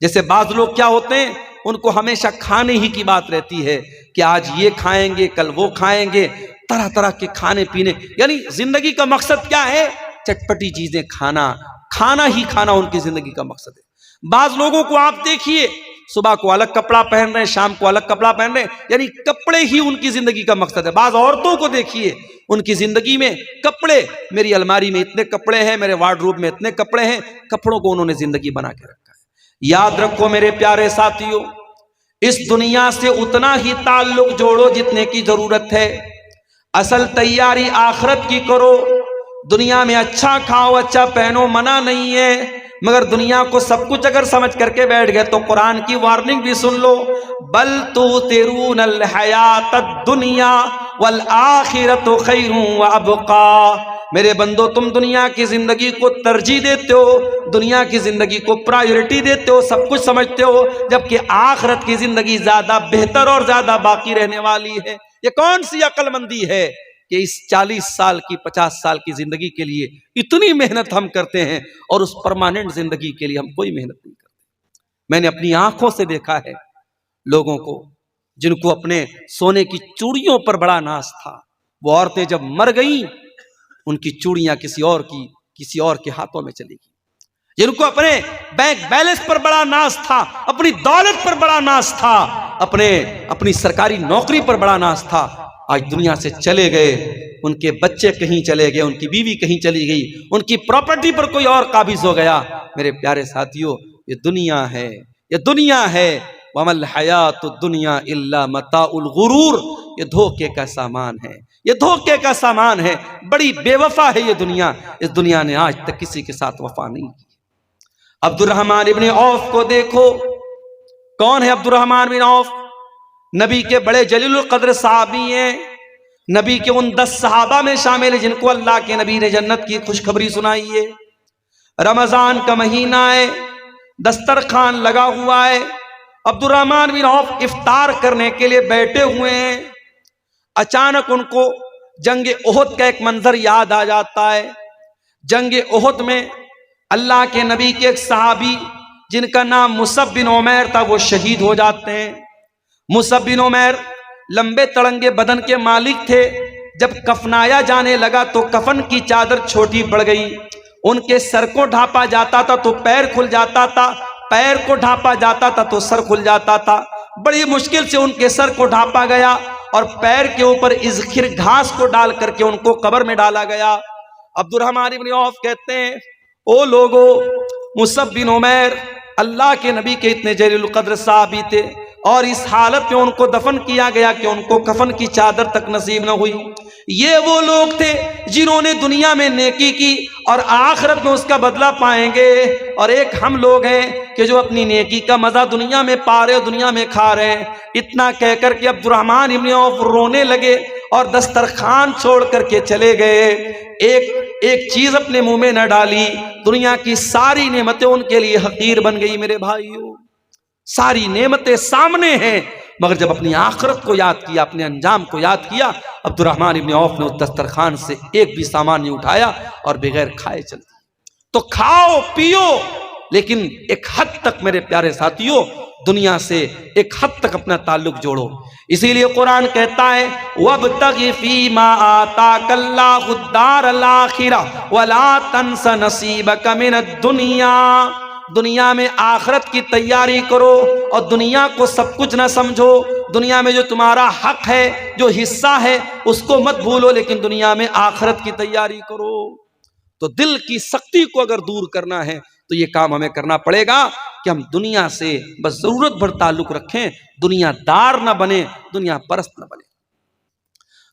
جیسے بعض لوگ کیا ہوتے ہیں، ان کو ہمیشہ کھانے ہی کی بات رہتی ہے کہ آج یہ کھائیں گے کل وہ کھائیں گے، طرح طرح کے کھانے پینے، یعنی زندگی کا مقصد کیا ہے؟ چٹپٹی چیزیں کھانا، کھانا ہی کھانا ان کی زندگی کا مقصد ہے۔ بعض لوگوں کو آپ دیکھیے صبح کو الگ کپڑا پہن رہے ہیں، شام کو الگ کپڑا پہن رہے ہیں، یعنی کپڑے ہی ان کی زندگی کا مقصد ہے۔ بعض عورتوں کو دیکھیے، ان کی زندگی میں کپڑے، میری الماری میں اتنے کپڑے ہیں، میرے وارڈروب میں اتنے کپڑے ہیں، کپڑوں کو انہوں نے زندگی بنا کے رکھا ہے۔ یاد رکھو میرے پیارے ساتھیوں، اس دنیا سے اتنا ہی تعلق جوڑو جتنے کی ضرورت ہے، اصل تیاری آخرت کی کرو۔ دنیا میں اچھا کھاؤ اچھا پہنو منع نہیں ہے، مگر دنیا کو سب کچھ اگر سمجھ کر کے بیٹھ گئے تو قرآن کی وارننگ بھی سن لو، بل تؤثرون الحیات الدنیا والآخرۃ خیر وابقا۔ میرے بندو تم دنیا کی زندگی کو ترجیح دیتے ہو، دنیا کی زندگی کو پرائیورٹی دیتے ہو، سب کچھ سمجھتے ہو، جبکہ آخرت کی زندگی زیادہ بہتر اور زیادہ باقی رہنے والی ہے۔ یہ کون سی عقل مندی ہے کہ اس 40 سال کی 50 سال کی زندگی کے لیے اتنی محنت ہم کرتے ہیں اور اس پرماننٹ زندگی کے لیے ہم کوئی محنت نہیں کرتے۔ میں نے اپنی آنکھوں سے دیکھا ہے لوگوں کو جن کو اپنے سونے کی چوڑیوں پر بڑا ناز تھا، وہ عورتیں جب مر گئیں ان کی چوڑیاں کسی اور کے ہاتھوں میں چلی گئی۔ جن کو اپنے بینک بیلنس پر بڑا ناز تھا، اپنی دولت پر بڑا ناز تھا، اپنی سرکاری نوکری پر بڑا ناز تھا، آج دنیا سے چلے گئے۔ ان کے بچے کہیں چلے گئے، ان کی بیوی کہیں چلی گئی، ان کی پراپرٹی پر کوئی اور قابض ہو گیا۔ میرے پیارے ساتھیوں، یہ دنیا ہے، یہ دنیا ہے۔ وَمَا الْحَيَاةُ الدُّنْيَا إِلَّا مَتَاعُ الْغُرُورِ، یہ دھوکے کا سامان ہے، یہ دھوکے کا سامان ہے، بڑی بے وفا ہے یہ دنیا۔ اس دنیا نے آج تک کسی کے ساتھ وفا نہیں کی۔ عبد الرحمن ابن عوف کو دیکھو، کون ہے عبد الرحمن بن عوف؟ نبی کے بڑے جلیل القدر صحابی ہیں، نبی کے ان 10 صحابہ میں شامل ہیں جن کو اللہ کے نبی نے جنت کی خوشخبری سنائی ہے۔ رمضان کا مہینہ ہے، دسترخوان لگا ہوا ہے، عبد الرحمن بن عوف افطار کرنے کے لیے بیٹھے ہوئے ہیں۔ اچانک ان کو جنگ احد کا ایک منظر یاد آ جاتا ہے۔ جنگ احد میں اللہ کے نبی کے ایک صحابی جن کا نام مصعب بن عمیر تھا وہ شہید ہو جاتے ہیں۔ مصعب بن عمیر لمبے تڑنگے بدن کے مالک تھے، جب کفنایا جانے لگا تو کفن کی چادر چھوٹی پڑ گئی، ان کے سر کو ڈھانپا جاتا تھا تو پیر کھل جاتا تھا، پیر کو ڈھانپا جاتا تھا تو سر کھل جاتا تھا۔ بڑی مشکل سے ان کے سر کو ڈھانپا گیا اور پیر کے اوپر اذخر گھاس کو ڈال کر کے ان کو قبر میں ڈالا گیا۔ عبد الرحمن بن عوف کہتے ہیں او لوگو، مصعب بن عمیر اللہ کے نبی کے اتنے جلیل القدر صحابی تھے، اور اس حالت میں ان کو دفن کیا گیا کہ ان کو کفن کی چادر تک نصیب نہ ہوئی۔ یہ وہ لوگ تھے جنہوں نے دنیا میں نیکی کی اور آخرت میں اس کا بدلہ پائیں گے، اور ایک ہم لوگ ہیں کہ جو اپنی نیکی کا مزہ دنیا میں پا رہے دنیا میں کھا رہے ہیں۔ اتنا کہہ کر کے عبد الرحمن بن عوف رونے لگے اور دسترخوان چھوڑ کر کے چلے گئے۔ ایک چیز اپنے منہ میں نہ ڈالی، دنیا کی ساری نعمتیں ان کے لیے حقیر بن گئی۔ میرے بھائیوں، ساری نعمتیں سامنے ہیں، مگر جب اپنی آخرت کو یاد کیا، اپنے انجام کو یاد کیا، عبد الرحمن ابن عوف نے اس دسترخوان سے ایک بھی سامان نہیں اٹھایا اور بغیر کھائے چل دی۔ تو کھاؤ پیو، لیکن ایک حد تک میرے پیارے ساتھیوں دنیا سے ایک حد تک اپنا تعلق جوڑو۔ اسی لیے قرآن کہتا ہے وَابْتَغِ فِي مَا آتَاكَ اللَّهُ الدَّارَ الْآخِرَةَ وَلَا تَنْسَ نَصِيبَكَ مِنَ الدُّنْيَا۔ دنیا میں آخرت کی تیاری کرو اور دنیا کو سب کچھ نہ سمجھو۔ دنیا میں جو تمہارا حق ہے، جو حصہ ہے، اس کو مت بھولو، لیکن دنیا میں آخرت کی تیاری کرو۔ تو دل کی سختی کو اگر دور کرنا ہے تو یہ کام ہمیں کرنا پڑے گا کہ ہم دنیا سے بس ضرورت بھر تعلق رکھیں، دنیا دار نہ بنے، دنیا پرست نہ بنے۔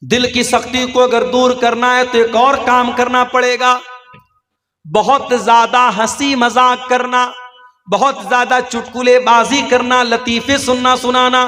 دل کی سختی کو اگر دور کرنا ہے تو ایک اور کام کرنا پڑے گا، بہت زیادہ ہنسی مذاق کرنا، بہت زیادہ چٹکلے بازی کرنا، لطیفے سننا سنانا،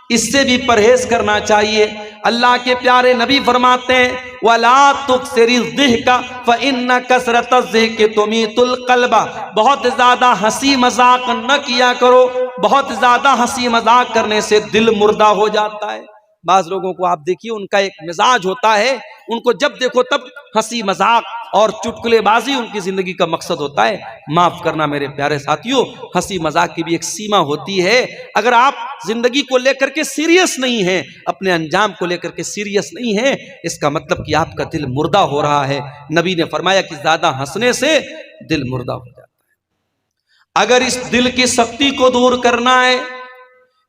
اس سے بھی پرہیز کرنا چاہیے۔ اللہ کے پیارے نبی فرماتے ہیں وَلَا تُكْثِرِ الضِّحْكَ فَإِنَّ كَثْرَةَ الضِّحْكِ تُمِيتُ الْقَلْبَ۔ بہت زیادہ ہنسی مذاق نہ کیا کرو، بہت زیادہ ہنسی مذاق کرنے سے دل مردہ ہو جاتا ہے۔ بعض لوگوں کو آپ دیکھیے، ان کا ایک مزاج ہوتا ہے، ان کو جب دیکھو تب ہنسی مذاق اور چٹکلے بازی ان کی زندگی کا مقصد ہوتا ہے۔ معاف کرنا میرے پیارے ساتھیوں، ہنسی مذاق کی بھی ایک سیما ہوتی ہے۔ اگر آپ زندگی کو لے کر کے سیریس نہیں ہیں، اپنے انجام کو لے کر کے سیریس نہیں ہیں، اس کا مطلب کہ آپ کا دل مردہ ہو رہا ہے۔ نبی نے فرمایا کہ زیادہ ہنسنے سے دل مردہ ہو جاتا ہے۔ اگر اس دل کی سختی کو دور کرنا ہے،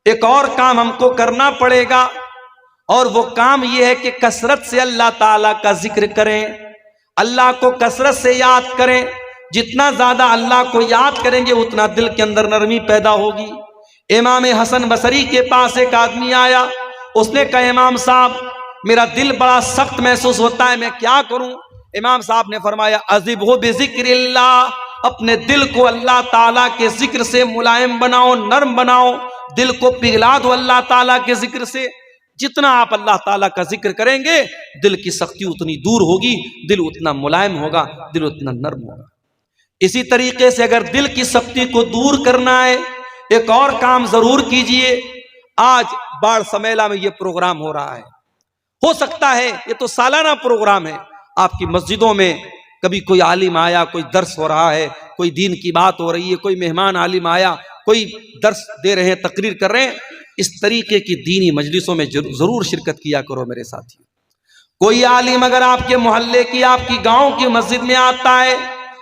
ایک اور کام ہم کو کرنا پڑے گا، اور وہ کام یہ ہے کہ کثرت سے اللہ تعالیٰ کا ذکر کریں، اللہ کو کثرت سے یاد کریں۔ جتنا زیادہ اللہ کو یاد کریں گے اتنا دل کے اندر نرمی پیدا ہوگی۔ امام حسن بصری کے پاس ایک آدمی آیا، اس نے کہا امام صاحب میرا دل بڑا سخت محسوس ہوتا ہے، میں کیا کروں؟ امام صاحب نے فرمایا عذبہ بذکر اللہ، اپنے دل کو اللہ تعالیٰ کے ذکر سے ملائم بناؤ، نرم بناؤ، دل کو پگھلا دو اللہ تعالیٰ کے ذکر سے۔ جتنا آپ اللہ تعالیٰ کا ذکر کریں گے دل کی سختی اتنی دور ہوگی، دل اتنا ملائم ہوگا، دل اتنا نرم ہوگا۔ اسی طریقے سے اگر دل کی سختی کو دور کرنا ہے، ایک اور کام ضرور کیجئے۔ آج باڑ سمیلا میں یہ پروگرام ہو رہا ہے، ہو سکتا ہے یہ تو سالانہ پروگرام ہے، آپ کی مسجدوں میں کبھی کوئی عالم آیا، کوئی درس ہو رہا ہے، کوئی دین کی بات ہو رہی ہے، کوئی مہمان عالم آیا، کوئی درس دے رہے ہیں، تقریر کر رہے ہیں۔ اس طریقے کی دینی مجلسوں میں ضرور شرکت کیا کرو میرے ساتھی۔ کوئی عالم اگر آپ کے محلے کی، آپ کی گاؤں کی مسجد میں آتا ہے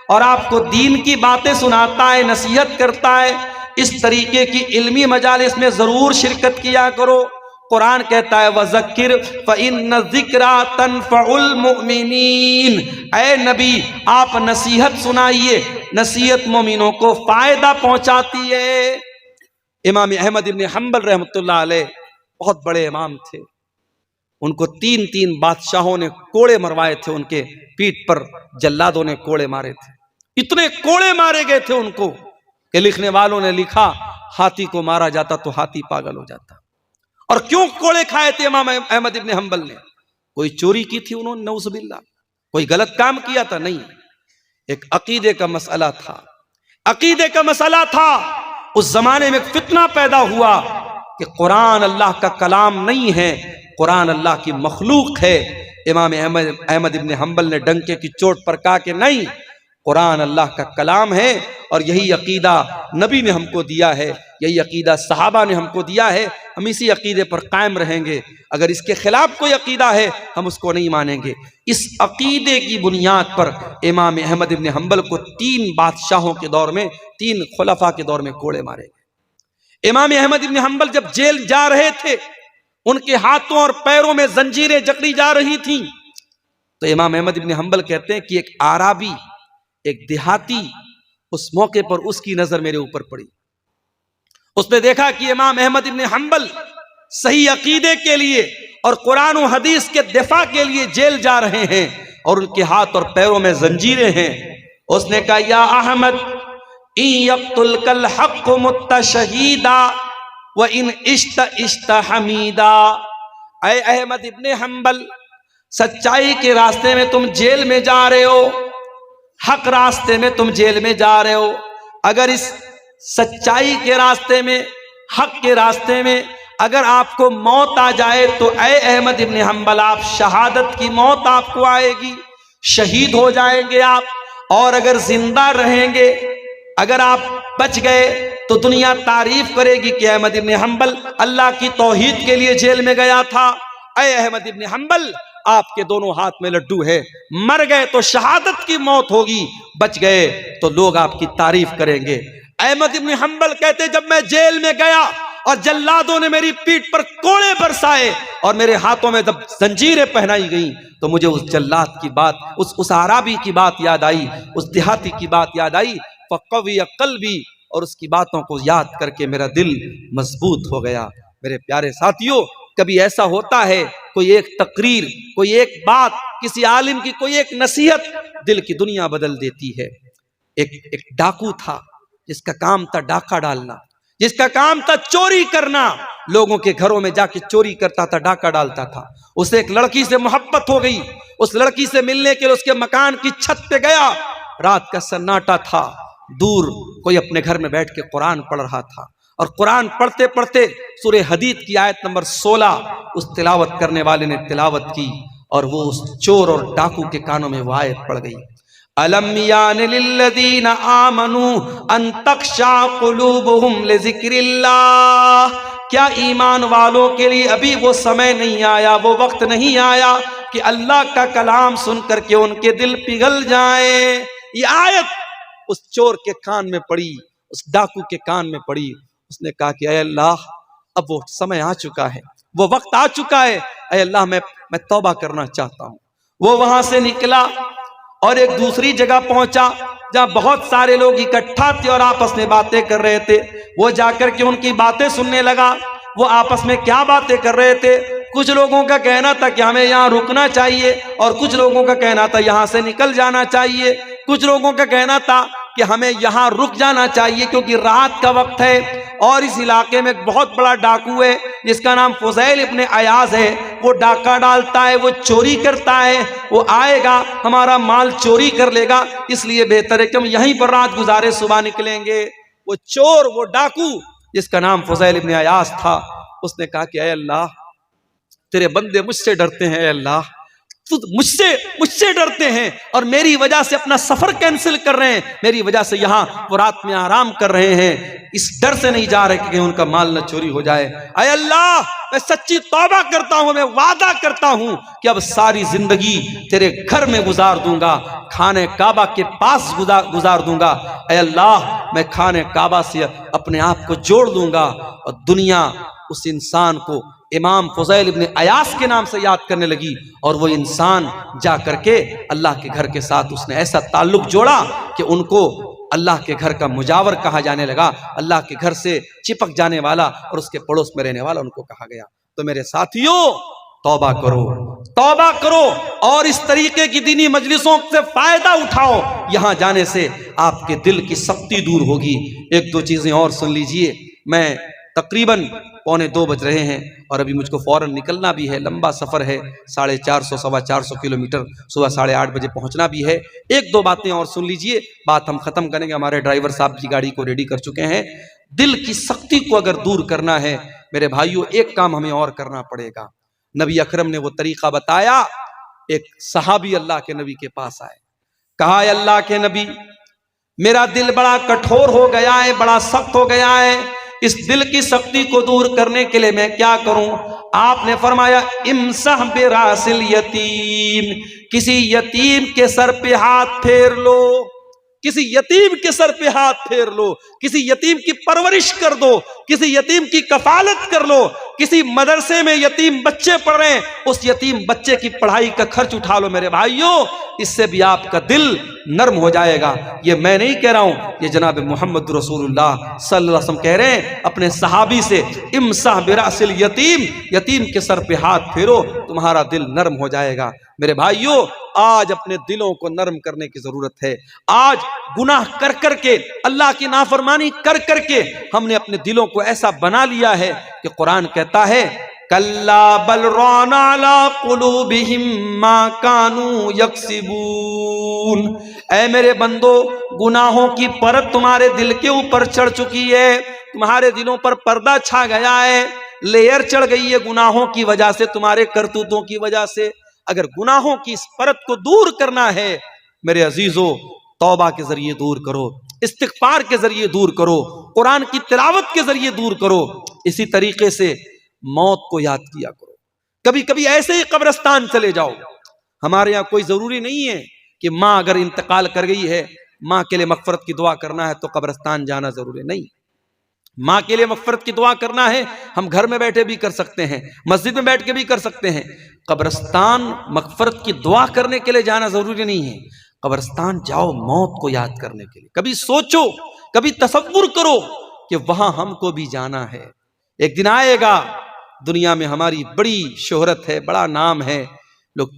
اور آپ کو دین کی باتیں سناتا ہے، نصیحت کرتا ہے، اس طریقے کی علمی مجالس میں ضرور شرکت کیا کرو۔ قرآن کہتا ہے وَذَكِّرْ فَإِنَّ الذِّكْرَىٰ تَنفَعُ الْمُؤْمِنِينَ۔ اے نبی آپ نصیحت سنائیے، نصیحت مومنوں کو فائدہ پہنچاتی ہے۔ امام احمد ابن حنبل رحمۃ اللہ علیہ بہت بڑے امام تھے، ان کو 3 بادشاہوں نے کوڑے مروائے تھے، ان کے پیٹھ پر جلادوں نے کوڑے مارے تھے، اتنے کوڑے مارے گئے تھے ان کو کہ لکھنے والوں نے لکھا ہاتھی کو مارا جاتا تو ہاتھی پاگل ہو جاتا۔ اور کیوں کوڑے کھائے تھے امام احمد ابن حنبل نے؟ کوئی چوری کی تھی انہوں نے نعوذ باللہ، کوئی غلط کام کیا تھا؟ نہیں، ایک عقیدے کا مسئلہ تھا، عقیدے کا مسئلہ تھا۔ اس زمانے میں ایک فتنہ پیدا ہوا کہ قرآن اللہ کا کلام نہیں ہے، قرآن اللہ کی مخلوق ہے۔ امام احمد ابن حنبل نے ڈنکے کی چوٹ پر کہا کہ نہیں، قرآن اللہ کا کلام ہے، اور یہی عقیدہ نبی نے ہم کو دیا ہے، یہی عقیدہ صحابہ نے ہم کو دیا ہے، ہم اسی عقیدے پر قائم رہیں گے۔ اگر اس کے خلاف کوئی عقیدہ ہے ہم اس کو نہیں مانیں گے۔ اس عقیدے کی بنیاد پر امام احمد ابن حنبل کو 3 بادشاہوں کے دور میں، 3 خلفاء کے دور میں کوڑے مارے گئے۔ امام احمد ابن حنبل جب جیل جا رہے تھے، ان کے ہاتھوں اور پیروں میں زنجیریں جکڑی جا رہی تھیں، تو امام احمد ابن حنبل کہتے ہیں کہ ایک اعرابی، ایک دیہاتی، اس موقع پر اس کی نظر میرے اوپر پڑی۔ اس نے دیکھا کہ امام احمد ابن حنبل صحیح عقیدے کے لیے اور قرآن و حدیث کے دفاع کے لیے جیل جا رہے ہیں اور ان کے ہاتھ اور پیروں میں زنجیریں ہیں۔ اس نے کہا یا احمد ان یقتلک الحق مت شہیدا وان عشت عشت حمیدا، اے احمد ابن حنبل، سچائی کے راستے میں تم جیل میں جا رہے ہو، حق راستے میں تم جیل میں جا رہے ہو، اگر اس سچائی کے راستے میں، حق کے راستے میں اگر آپ کو موت آ جائے تو اے احمد ابن حنبل آپ شہادت کی موت آپ کو آئے گی، شہید ہو جائیں گے آپ، اور اگر زندہ رہیں گے، اگر آپ بچ گئے تو دنیا تعریف کرے گی کہ احمد ابن حنبل اللہ کی توحید کے لیے جیل میں گیا تھا۔ اے احمد ابن حنبل آپ کے دونوں ہاتھ میں لڈو ہے، مر گئے تو شہادت کی موت ہوگی، بچ گئے تو لوگ آپ کی تعریف کریں گے۔ احمد ابن حنبل کہتے جب میں جیل میں گیا اور جلادوں نے میری پیٹھ پر کوڑے برسائے اور میرے ہاتھوں میں جب زنجیریں پہنائی گئیں تو مجھے اس جلاد کی بات، اس اعرابی کی بات یاد آئی، اس دیہاتی کی بات یاد آئی، فقوی قلبی، اور اس کی باتوں کو یاد کر کے میرا دل مضبوط ہو گیا۔ میرے پیارے ساتھیوں، کبھی ایسا ہوتا ہے کوئی ایک تقریر، کوئی ایک بات، کسی عالم کی کوئی ایک نصیحت دل کی دنیا بدل دیتی ہے۔ ایک ڈاکو تھا جس کا کام تھا ڈاکہ ڈالنا، جس کا کام تھا چوری کرنا، لوگوں کے گھروں میں جا کے چوری کرتا تھا، ڈاکہ ڈالتا تھا۔ اسے ایک لڑکی سے محبت ہو گئی، اس لڑکی سے ملنے کے لیے اس کے مکان کی چھت پہ گیا، رات کا سناٹا تھا، دور کوئی اپنے گھر میں بیٹھ کے قرآن پڑھ رہا تھا، اور قرآن پڑھتے پڑھتے سورہ حدید کی آیت نمبر 16 اس تلاوت کرنے والے نے تلاوت کی، اور وہ اس چور اور ڈاکو کے کانوں میں وہ آیت پڑ گئی، أَلَمْ يَعْنِ لِلَّذِينَ آمَنُوا أَن تَخْشَعَ قُلُوبُهُمْ لِذِكْرِ اللَّهِ، کیا ایمان والوں کے لیے ابھی وہ سمے نہیں آیا، وہ وقت نہیں آیا کہ اللہ کا کلام سن کر کے ان کے دل پگھل جائیں۔ یہ آیت اس چور کے کان میں پڑی، اس ڈاکو کے کان میں پڑی، اس نے کہا کہ اے اللہ اب وہ سمے آ چکا ہے، وہ وقت آ چکا ہے، اے اللہ میں توبہ کرنا چاہتا ہوں۔ وہ وہاں سے نکلا اور ایک دوسری جگہ پہنچا جہاں بہت سارے لوگ اکٹھا تھے اور آپس میں باتیں کر رہے تھے۔ وہ جا کر کے ان کی باتیں سننے لگا، وہ آپس میں کیا باتیں کر رہے تھے۔ کچھ لوگوں کا کہنا تھا کہ ہمیں یہاں رکنا چاہیے، اور کچھ لوگوں کا کہنا تھا یہاں سے نکل جانا چاہیے، کچھ لوگوں کا کہنا تھا کہ ہمیں یہاں رک جانا چاہیے کیونکہ رات کا وقت ہے، اور اس علاقے میں ایک بہت بڑا ڈاکو ہے جس کا نام فضیل ابن عیاض ہے، وہ ڈاکہ ڈالتا ہے، وہ چوری کرتا ہے، وہ آئے گا ہمارا مال چوری کر لے گا، اس لیے بہتر ہے کہ ہم یہیں پر رات گزارے صبح نکلیں گے۔ وہ چور، وہ ڈاکو جس کا نام فضیل ابن عیاض تھا، اس نے کہا کہ اے اللہ تیرے بندے مجھ سے ڈرتے ہیں، اے اللہ مجھ سے ڈرتے ہیں اور میری وجہ سے اپنا سفر کینسل کر رہے ہیں، میری وجہ سے یہاں وہ رات میں آرام کر رہے ہیں، اس ڈر سے نہیں جا رہے کہ ان کا مال نہ چوری ہو جائے۔ اے اللہ میں سچی توبہ کرتا ہوں، میں وعدہ کرتا ہوں کہ اب ساری زندگی تیرے گھر میں گزار دوں گا، خانہ کعبہ کے پاس گزار دوں گا۔ اے اللہ میں خانہ کعبہ سے اپنے آپ کو جوڑ دوں گا، اور دنیا اس انسان کو امام فضیل ابن عیاض کے نام سے یاد کرنے لگی، اور وہ انسان جا کر کے اللہ کے گھر کے ساتھ اس نے ایسا تعلق جوڑا کہ ان کو اللہ کے گھر کا مجاور کہا جانے لگا، اللہ کے گھر سے چپک جانے والا اور اس کے پڑوس میں رہنے والا ان کو کہا گیا۔ تو میرے ساتھیوں توبہ کرو، توبہ کرو، اور اس طریقے کی دینی مجلسوں سے فائدہ اٹھاؤ، یہاں جانے سے آپ کے دل کی سختی دور ہوگی۔ ایک دو چیزیں اور سن لیجئے، میں تقریباً 1:45 بج رہے ہیں اور ابھی مجھ کو فوراً نکلنا بھی ہے، لمبا سفر ہے، 450 سوا 400 کلومیٹر، صبح 8:30 بجے پہنچنا بھی ہے۔ ایک دو باتیں اور سن لیجئے، بات ہم ختم کریں گے، ہمارے ڈرائیور صاحب کی گاڑی کو ریڈی کر چکے ہیں۔ دل کی سختی کو اگر دور کرنا ہے میرے بھائیوں، ایک کام ہمیں اور کرنا پڑے گا۔ نبی اکرم نے وہ طریقہ بتایا، ایک صحابی اللہ کے نبی کے پاس آئے، کہا اے اللہ کے نبی میرا دل بڑا کٹھور ہو گیا ہے، بڑا سخت ہو گیا ہے، اس دل کی سختی کو دور کرنے کے لیے میں کیا کروں؟ آپ نے فرمایا امسح براس الیتیم، کسی یتیم کے سر پہ ہاتھ پھیر لو۔ کسی یتیم کے سر پہ ہاتھ پھیر لو، کسی یتیم کی پرورش کر دو، کسی یتیم کی کفالت کر لو، کسی مدرسے میں یتیم بچے پڑھ رہے ہیں، اس یتیم بچے کی پڑھائی کا خرچ اٹھا لو میرے بھائیوں، اس سے بھی آپ کا دل نرم ہو جائے گا۔ یہ میں نہیں کہہ رہا ہوں، یہ جناب محمد رسول اللہ صلی اللہ علیہ وسلم کہہ رہے ہیں اپنے صحابی سے، امسح براس الیتیم، یتیم کے سر پہ ہاتھ پھیرو تمہارا دل نرم ہو جائے گا۔ میرے بھائیوں، آج اپنے دلوں کو نرم کرنے کی ضرورت ہے۔ آج گناہ کر کر کے، اللہ کی نافرمانی کر کر کے ہم نے اپنے دلوں کو ایسا بنا لیا ہے کہ قرآن کہتا ہے کَلَّا بَلْ رَانَ عَلَىٰ قُلُوبِهِمْ مَا كَانُوا يَكْسِبُونَ، اے میرے بندو، گناہوں کی پرت تمہارے دل کے اوپر چڑھ چکی ہے، تمہارے دلوں پر پردہ چھا گیا ہے، لیئر چڑھ گئی ہے گناہوں کی وجہ سے، تمہارے کرتوتوں کی وجہ سے۔ اگر گناہوں کی اس پرت کو دور کرنا ہے میرے عزیزو، توبہ کے ذریعے دور کرو، استغفار کے ذریعے دور کرو، قرآن کی تلاوت کے ذریعے دور کرو۔ اسی طریقے سے موت کو یاد کیا کرو، کبھی کبھی ایسے ہی قبرستان چلے جاؤ۔ ہمارے یہاں کوئی ضروری نہیں ہے کہ ماں اگر انتقال کر گئی ہے، ماں کے لیے مغفرت کی دعا کرنا ہے تو قبرستان جانا ضروری نہیں۔ ماں کے لیے مغفرت کی دعا کرنا ہے ہم گھر میں بیٹھے بھی کر سکتے ہیں، مسجد میں بیٹھ کے بھی کر سکتے ہیں۔ قبرستان مغفرت کی دعا کرنے کے لیے جانا ضروری نہیں ہے، قبرستان جاؤ موت کو یاد کرنے کے لیے۔ کبھی سوچو، کبھی تصور کرو کہ وہاں ہم کو بھی جانا ہے، ایک دن آئے گا، دنیا میں ہماری بڑی شہرت ہے، بڑا نام ہے،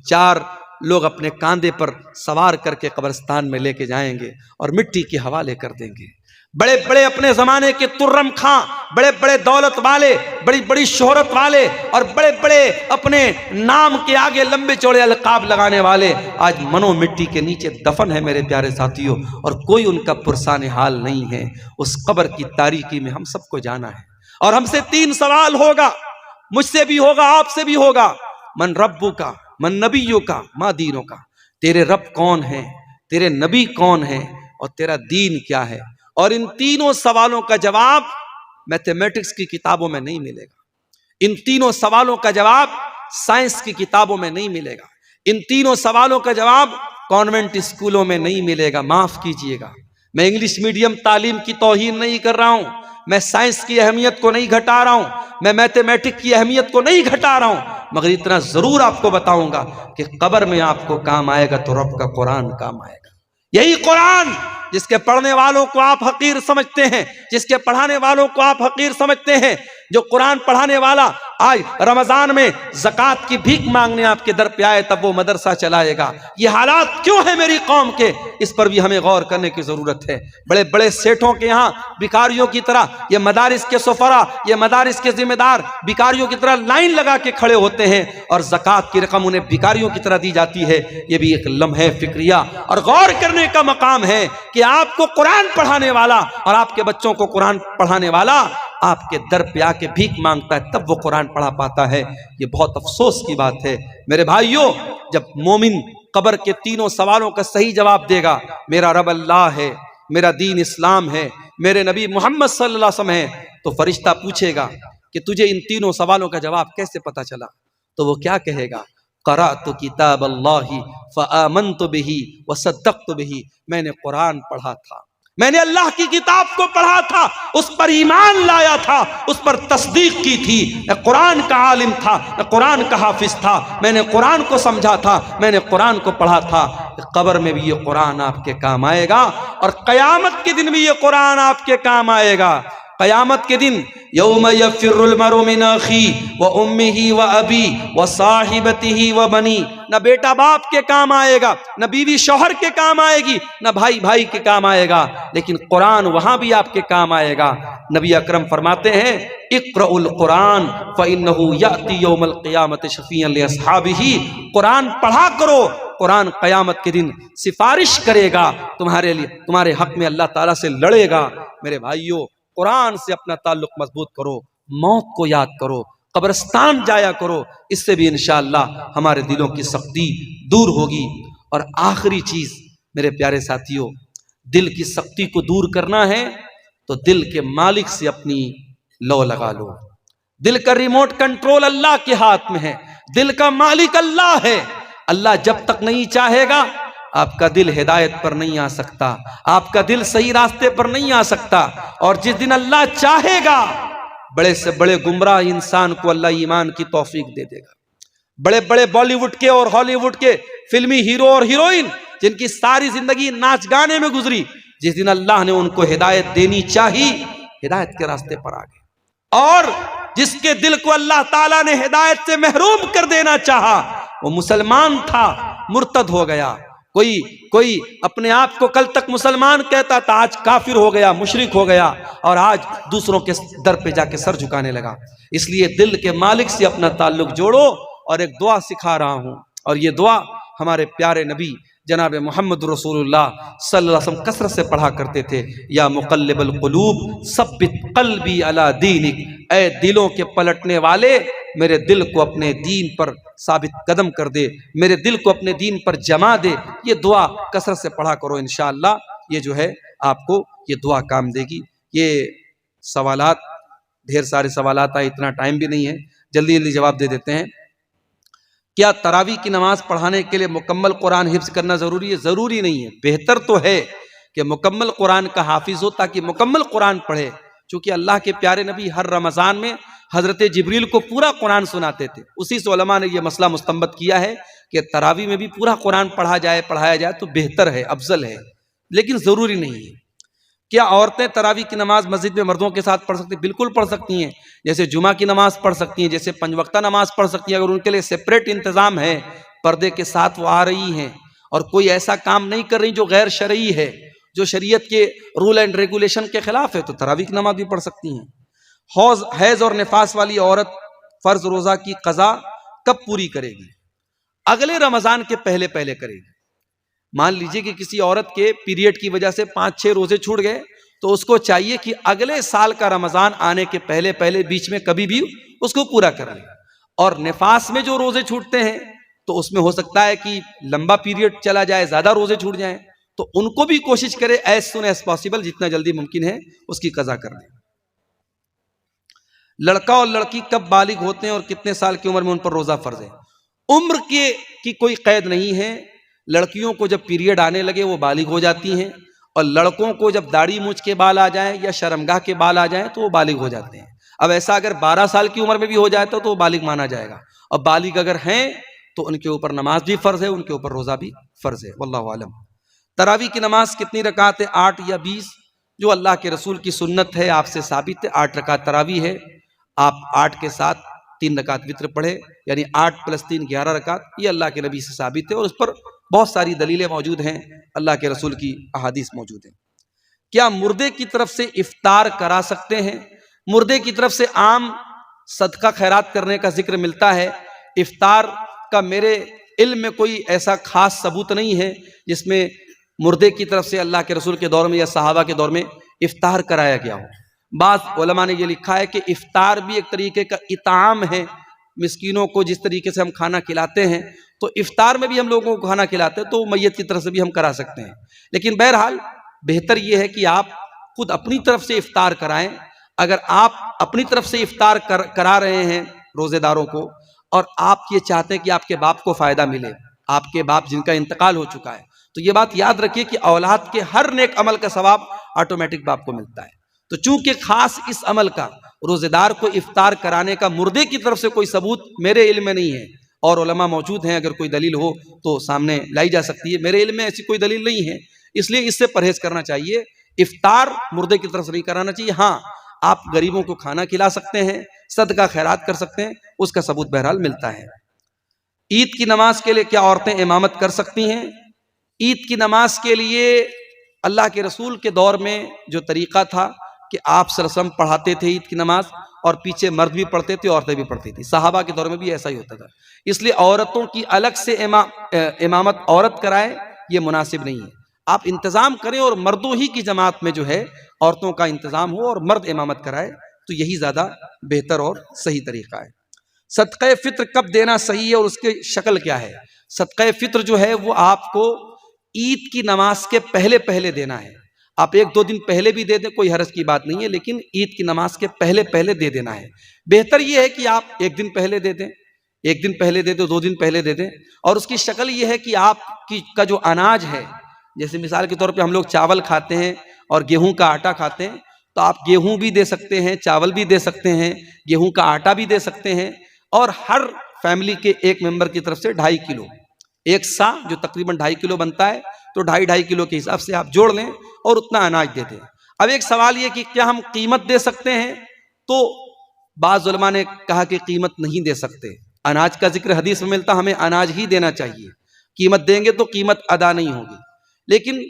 چار لوگ اپنے کاندھے پر سوار کر کے قبرستان میں لے کے جائیں گے اور مٹی کے حوالے کر دیں گے۔ بڑے بڑے اپنے زمانے کے ترم خاں، بڑے بڑے دولت والے، بڑی بڑی شہرت والے اور بڑے بڑے اپنے نام کے آگے لمبے چوڑے القاب لگانے والے آج منو مٹی کے نیچے دفن ہے میرے پیارے ساتھیوں، اور کوئی ان کا پرسان حال نہیں ہے۔ اس قبر کی تاریکی میں ہم سب کو جانا ہے، اور ہم سے 3 سوال ہوگا، مجھ سے بھی ہوگا، آپ سے بھی ہوگا۔ من ربو کا، من نبیوں کا، ما دینوں کا، تیرے رب کون ہے، تیرے نبی کون ہے، اور تیرا دین کیا ہے۔ اور ان تینوں سوالوں کا جواب میتھمیٹکس کی کتابوں میں نہیں ملے گا، ان تینوں سوالوں کا جواب سائنس کی کتابوں میں نہیں ملے گا، ان تینوں سوالوں کا جواب کانوینٹ اسکولوں میں نہیں ملے گا۔ معاف کیجئے گا، میں انگلش میڈیم تعلیم کی توہین نہیں کر رہا ہوں، میں سائنس کی اہمیت کو نہیں گھٹا رہا ہوں، میں میتھمیٹک کی اہمیت کو نہیں گھٹا رہا ہوں، مگر اتنا ضرور آپ کو بتاؤں گا کہ قبر میں آپ کو کام آئے گا تو رب کا قرآن کام آئے گا۔ یہی قرآن جس کے پڑھنے والوں کو آپ حقیر سمجھتے ہیں، جس کے پڑھانے والوں کو آپ حقیر سمجھتے ہیں، جو قرآن پڑھانے والا آج رمضان میں زکوٰۃ کی بھیک مانگنے آپ کے در پہ آئے تب وہ مدرسہ چلائے گا۔ یہ حالات کیوں ہیں میری قوم کے، اس پر بھی ہمیں غور کرنے کی ضرورت ہے۔ بڑے بڑے سیٹھوں کے یہاں بھکاریوں کی طرح یہ مدارس کے سفرا، یہ مدارس کے ذمہ دار بھکاریوں کی طرح لائن لگا کے کھڑے ہوتے ہیں، اور زکوٰۃ کی رقم انہیں بھکاریوں کی طرح دی جاتی ہے۔ یہ بھی ایک لمحہ فکریہ اور غور کرنے کا مقام ہے کہ آپ کو قرآن پڑھانے والا اور آپ کے بچوں کو قرآن پڑھانے والا آپ کے در پہ آ کے بھیک مانگتا ہے تب وہ قرآن پڑھا پاتا ہے۔ یہ بہت افسوس کی بات ہے میرے بھائیوں۔ جب مومن قبر کے تینوں سوالوں کا صحیح جواب دے گا، میرا رب اللہ ہے، میرا دین اسلام ہے، میرے نبی محمد صلی اللہ علیہ وسلم ہے، تو فرشتہ پوچھے گا کہ تجھے ان تینوں سوالوں کا جواب کیسے پتا چلا؟ تو وہ کیا کہے گا؟ قرأت کتاب اللہ فآمنت بہ وصدقت بہ، میں نے قرآن پڑھا تھا، میں نے اللہ کی کتاب کو پڑھا تھا، اس پر ایمان لایا تھا، اس پر تصدیق کی تھی۔ میں قرآن کا عالم تھا، میں قرآن کا حافظ تھا، میں نے قرآن کو سمجھا تھا، میں نے قرآن کو پڑھا تھا۔ قبر میں بھی یہ قرآن آپ کے کام آئے گا، اور قیامت کے دن بھی یہ قرآن آپ کے کام آئے گا۔ قیامت کے دن یوم یفر المرء من اخیہ وامہ وابی وصاحبتہ وبنی، نہ بیٹا باپ کے کام آئے گا، نہ بیوی شوہر کے کام آئے گی، نہ بھائی بھائی کے کام آئے گا، لیکن قرآن وہاں بھی آپ کے کام آئے گا۔ نبی اکرم فرماتے ہیں اقرأوا القرآن فإنہ یأتی یوم القیامۃ شفیعا لأصحابہ، قرآن پڑھا کرو، قرآن قیامت کے دن سفارش کرے گا تمہارے لیے، تمہارے حق میں اللہ تعالیٰ سے لڑے گا۔ میرے بھائیوں، قرآن سے اپنا تعلق مضبوط کرو، موت کو یاد کرو، قبرستان جایا کرو، اس سے بھی انشاءاللہ ہمارے دلوں کی سختی دور ہوگی۔ اور آخری چیز میرے پیارے ساتھیوں، دل کی سختی کو دور کرنا ہے تو دل کے مالک سے اپنی لو لگا لو۔ دل کا ریموٹ کنٹرول اللہ کے ہاتھ میں ہے، دل کا مالک اللہ ہے۔ اللہ جب تک نہیں چاہے گا آپ کا دل ہدایت پر نہیں آ سکتا، آپ کا دل صحیح راستے پر نہیں آ سکتا۔ اور جس دن اللہ چاہے گا بڑے سے بڑے گمراہ انسان کو اللہ ایمان کی توفیق دے دے گا۔ بڑے بڑے بالی ووڈ کے اور ہالی ووڈ کے فلمی ہیرو اور ہیروئن جن کی ساری زندگی ناچ گانے میں گزری، جس دن اللہ نے ان کو ہدایت دینی چاہی، ہدایت کے راستے پر آ گئے۔ اور جس کے دل کو اللہ تعالیٰ نے ہدایت سے محروم کر دینا چاہا، وہ مسلمان تھا، مرتد ہو گیا۔ کوئی اپنے آپ کو کل تک مسلمان کہتا تھا، آج کافر ہو گیا، مشرک ہو گیا، اور آج دوسروں کے در پہ جا کے سر جھکانے لگا۔ اس لیے دل کے مالک سے اپنا تعلق جوڑو۔ اور ایک دعا سکھا رہا ہوں، اور یہ دعا ہمارے پیارے نبی جناب محمد رسول اللہ صلی اللہ علیہ وسلم کثرت سے پڑھا کرتے تھے۔ یا مقلب القلوب ثبت قلبی علی دینک، اے دلوں کے پلٹنے والے میرے دل کو اپنے دین پر ثابت قدم کر دے، میرے دل کو اپنے دین پر جما دے۔ یہ دعا کثرت سے پڑھا کرو، انشاءاللہ یہ جو ہے آپ کو یہ دعا کام دے گی۔ یہ سوالات، ڈھیر سارے سوالات آئے، اتنا ٹائم بھی نہیں ہے، جلدی جلدی جواب دے دیتے ہیں۔ کیا تراویح کی نماز پڑھانے کے لیے مکمل قرآن حفظ کرنا ضروری ہے؟ ضروری نہیں ہے، بہتر تو ہے کہ مکمل قرآن کا حافظ ہو تاکہ مکمل قرآن پڑھے، چونکہ اللہ کے پیارے نبی ہر رمضان میں حضرت جبریل کو پورا قرآن سناتے تھے۔ اسی سے علماء نے یہ مسئلہ مستنبط کیا ہے کہ تراویح میں بھی پورا قرآن پڑھایا جائے تو بہتر ہے، افضل ہے، لیکن ضروری نہیں ہے۔ کیا عورتیں تراویح کی نماز مسجد میں مردوں کے ساتھ پڑھ سکتی ہیں؟ بالکل پڑھ سکتی ہیں، جیسے جمعہ کی نماز پڑھ سکتی ہیں، جیسے 5 وقتہ نماز پڑھ سکتی ہیں۔ اگر ان کے لیے سپریٹ انتظام ہے، پردے کے ساتھ وہ آ رہی ہیں اور کوئی ایسا کام نہیں کر رہی جو غیر شرعی ہے، جو شریعت کے رول اینڈ ریگولیشن کے خلاف ہے، تو تراویح کی نماز بھی پڑھ سکتی ہیں۔ حیض اور نفاس والی عورت فرض روزہ کی قضا کب پوری کرے گی؟ اگلے رمضان کے پہلے کرے گی۔ مان لیجئے کہ کسی عورت کے پیریڈ کی وجہ سے 5-6 روزے چھوٹ گئے، تو اس کو چاہیے کہ اگلے سال کا رمضان آنے کے پہلے بیچ میں کبھی بھی اس کو پورا کر لے۔ اور نفاس میں جو روزے چھوٹتے ہیں تو اس میں ہو سکتا ہے کہ لمبا پیریڈ چلا جائے، زیادہ روزے چھوٹ جائیں، تو ان کو بھی کوشش کرے ایز سون ایز پاسبل، جتنا جلدی ممکن ہے اس کی قضا کر دیں۔ لڑکا اور لڑکی کب بالغ ہوتے ہیں اور کتنے سال کی عمر میں ان پر روزہ فرض ہے؟ عمر کی کوئی قید نہیں ہے۔ لڑکیوں کو جب پیریڈ آنے لگے وہ بالغ ہو جاتی ہیں، اور لڑکوں کو جب داڑھی مونچھ کے بال آ جائیں یا شرمگاہ کے بال آ جائیں تو وہ بالغ ہو جاتے ہیں۔ اب ایسا اگر 12 سال کی عمر میں بھی ہو جائے تو وہ بالغ مانا جائے گا، اور بالغ اگر ہیں تو ان کے اوپر نماز بھی فرض ہے، ان کے اوپر روزہ بھی فرض ہے۔ واللہ عالم۔ تراویح کی نماز کتنی رکعت ہے؟ 8 یا 20؟ جو اللہ کے رسول کی سنت ہے، آپ سے ثابت ہے، 8 رکعت تراویح ہے۔ آپ 8 کے ساتھ 3 رکعت وتر پڑھے، یعنی 8 + 3 11 رکعت، یہ اللہ کے نبی سے ثابت ہے، اور اس پر بہت ساری دلیلیں موجود ہیں، اللہ کے رسول کی احادیث موجود ہیں۔ کیا مردے کی طرف سے افطار کرا سکتے ہیں؟ مردے کی طرف سے عام صدقہ خیرات کرنے کا ذکر ملتا ہے۔ افطار کا میرے علم میں کوئی ایسا خاص ثبوت نہیں ہے جس میں مردے کی طرف سے اللہ کے رسول کے دور میں یا صحابہ کے دور میں افطار کرایا گیا ہو۔ بعض علماء نے یہ لکھا ہے کہ افطار بھی ایک طریقے کا اطعام ہے، مسکینوں کو جس طریقے سے ہم کھانا کھلاتے ہیں تو افطار میں بھی ہم لوگوں کو کھانا کھلاتے ہیں، تو میت کی طرف سے بھی ہم کرا سکتے ہیں۔ لیکن بہرحال بہتر یہ ہے کہ آپ خود اپنی طرف سے افطار کرائیں۔ اگر آپ اپنی طرف سے افطار کرا رہے ہیں روزے داروں کو، اور آپ یہ چاہتے ہیں کہ آپ کے باپ کو فائدہ ملے، آپ کے باپ جن کا انتقال ہو چکا ہے، تو یہ بات یاد رکھیے کہ اولاد کے ہر نیک عمل کا ثواب آٹومیٹک باپ کو ملتا ہے۔ تو چونکہ خاص اس عمل کا روزے دار کو افطار کرانے کا مردے کی طرف سے کوئی ثبوت میرے علم میں نہیں ہے، اور علماء موجود ہیں، اگر کوئی دلیل ہو تو سامنے لائی جا سکتی ہے۔ میرے علم میں ایسی کوئی دلیل نہیں ہے، اس لیے اس سے پرہیز کرنا چاہیے۔ افطار مردے کی طرف سے نہیں کرانا چاہیے۔ ہاں، آپ غریبوں کو کھانا کھلا سکتے ہیں، صدقہ خیرات کر سکتے ہیں، اس کا ثبوت بہرحال ملتا ہے۔ عید کی نماز کے لیے کیا عورتیں امامت کر سکتی ہیں؟ عید کی نماز کے لیے اللہ کے رسول کے دور میں جو طریقہ تھا کہ آپ صلی اللہ علیہ وسلم پڑھاتے تھے عید کی نماز، اور پیچھے مرد بھی پڑھتے تھے، عورتیں بھی پڑھتی تھی۔ صحابہ کے دور میں بھی ایسا ہی ہوتا تھا، اس لیے عورتوں کی الگ سے امامت عورت کرائے یہ مناسب نہیں ہے۔ آپ انتظام کریں اور مردوں ہی کی جماعت میں جو ہے عورتوں کا انتظام ہو اور مرد امامت کرائے، تو یہی زیادہ بہتر اور صحیح طریقہ ہے۔ صدقہ فطر کب دینا صحیح ہے اور اس کی شکل کیا ہے؟ صدقہ فطر جو ہے وہ آپ کو عید کی نماز کے پہلے دینا ہے۔ آپ 1-2 دن پہلے بھی دے دیں، کوئی حرج کی بات نہیں ہے، لیکن عید کی نماز کے پہلے دے دینا ہے۔ بہتر یہ ہے کہ آپ 1 دن پہلے دے دیں، ایک دن پہلے دے دو، 2 دن پہلے دے دیں. اور اس کی شکل یہ ہے کہ آپ کا جو اناج ہے، جیسے مثال کے طور پہ ہم لوگ چاول کھاتے ہیں اور گیہوں کا آٹا کھاتے ہیں، تو آپ گیہوں بھی دے سکتے ہیں، چاول بھی دے سکتے ہیں، گیہوں کا آٹا بھی دے سکتے ہیں. اور ہر فیملی کے ایک ممبر کی طرف سے 2.5 کلو، ایک سا جو تقریباً 2.5 کلو بنتا ہے، تو 2.5 کلو کے حساب سے آپ جوڑ لیں اور اتنا اناج دے دیں. اب ایک سوال یہ کہ کیا ہم قیمت دے سکتے ہیں؟ تو بعض علماء نے کہا کہ قیمت نہیں دے سکتے. اناج کا ذکر حدیث میں ملتا، ہمیں اناج ہی دینا چاہیے. قیمت دیں گے تو قیمت ادا نہیں ہوگی. لیکن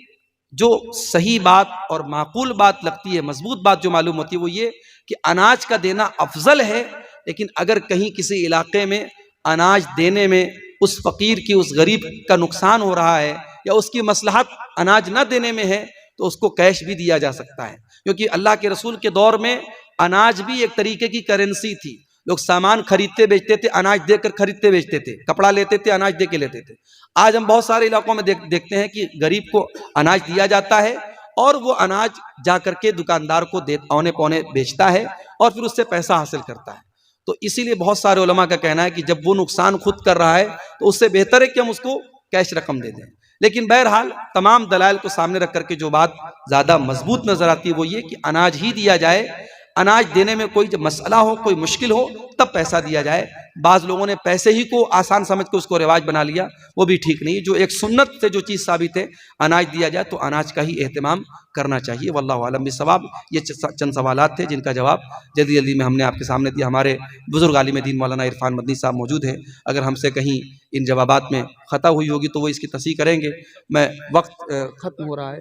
جو صحیح بات اور معقول بات لگتی ہے، مضبوط بات جو معلوم ہوتی ہے، وہ یہ کہ اناج کا دینا افضل ہے. لیکن اگر کہیں کسی علاقے میں اناج دینے میں اس فقیر کی، اس غریب کا نقصان ہو رہا ہے، یا اس کی مصلحت اناج نہ دینے میں ہے، تو اس کو کیش بھی دیا جا سکتا ہے. کیونکہ اللہ کے رسول کے دور میں اناج بھی ایک طریقے کی کرنسی تھی. لوگ سامان خریدتے بیچتے تھے، اناج دے کر خریدتے بیچتے تھے، کپڑا لیتے تھے، اناج دے کے لیتے تھے. آج ہم بہت سارے علاقوں میں دیکھتے ہیں کہ غریب کو اناج دیا جاتا ہے اور وہ اناج جا کر کے دکاندار کو اونے پونے بیچتا ہے اور پھر اس سے پیسہ حاصل کرتا ہے. تو اسی لیے بہت سارے علماء کا کہنا ہے کہ جب وہ نقصان خود کر رہا ہے تو اس سے بہتر ہے کہ ہم اس کو کیش رقم دے دیں. لیکن بہرحال تمام دلائل کو سامنے رکھ کر کے جو بات زیادہ مضبوط نظر آتی ہے وہ یہ کہ اناج ہی دیا جائے. اناج دینے میں کوئی جب مسئلہ ہو، کوئی مشکل ہو، تب پیسہ دیا جائے. بعض لوگوں نے پیسے ہی کو آسان سمجھ کے اس کو رواج بنا لیا، وہ بھی ٹھیک نہیں. جو ایک سنت سے جو چیز ثابت ہے، اناج دیا جائے تو اناج کا ہی اہتمام کرنا چاہیے. واللہ عالم بالصواب. یہ چند سوالات تھے جن کا جواب جلدی جلدی میں ہم نے آپ کے سامنے دیا. ہمارے بزرگ عالم دین مولانا عرفان مدنی صاحب موجود ہیں، اگر ہم سے کہیں ان جوابات میں خطا ہوئی ہوگی تو وہ اس کی تصحیح کریں گے. میں وقت ختم ہو رہا ہے.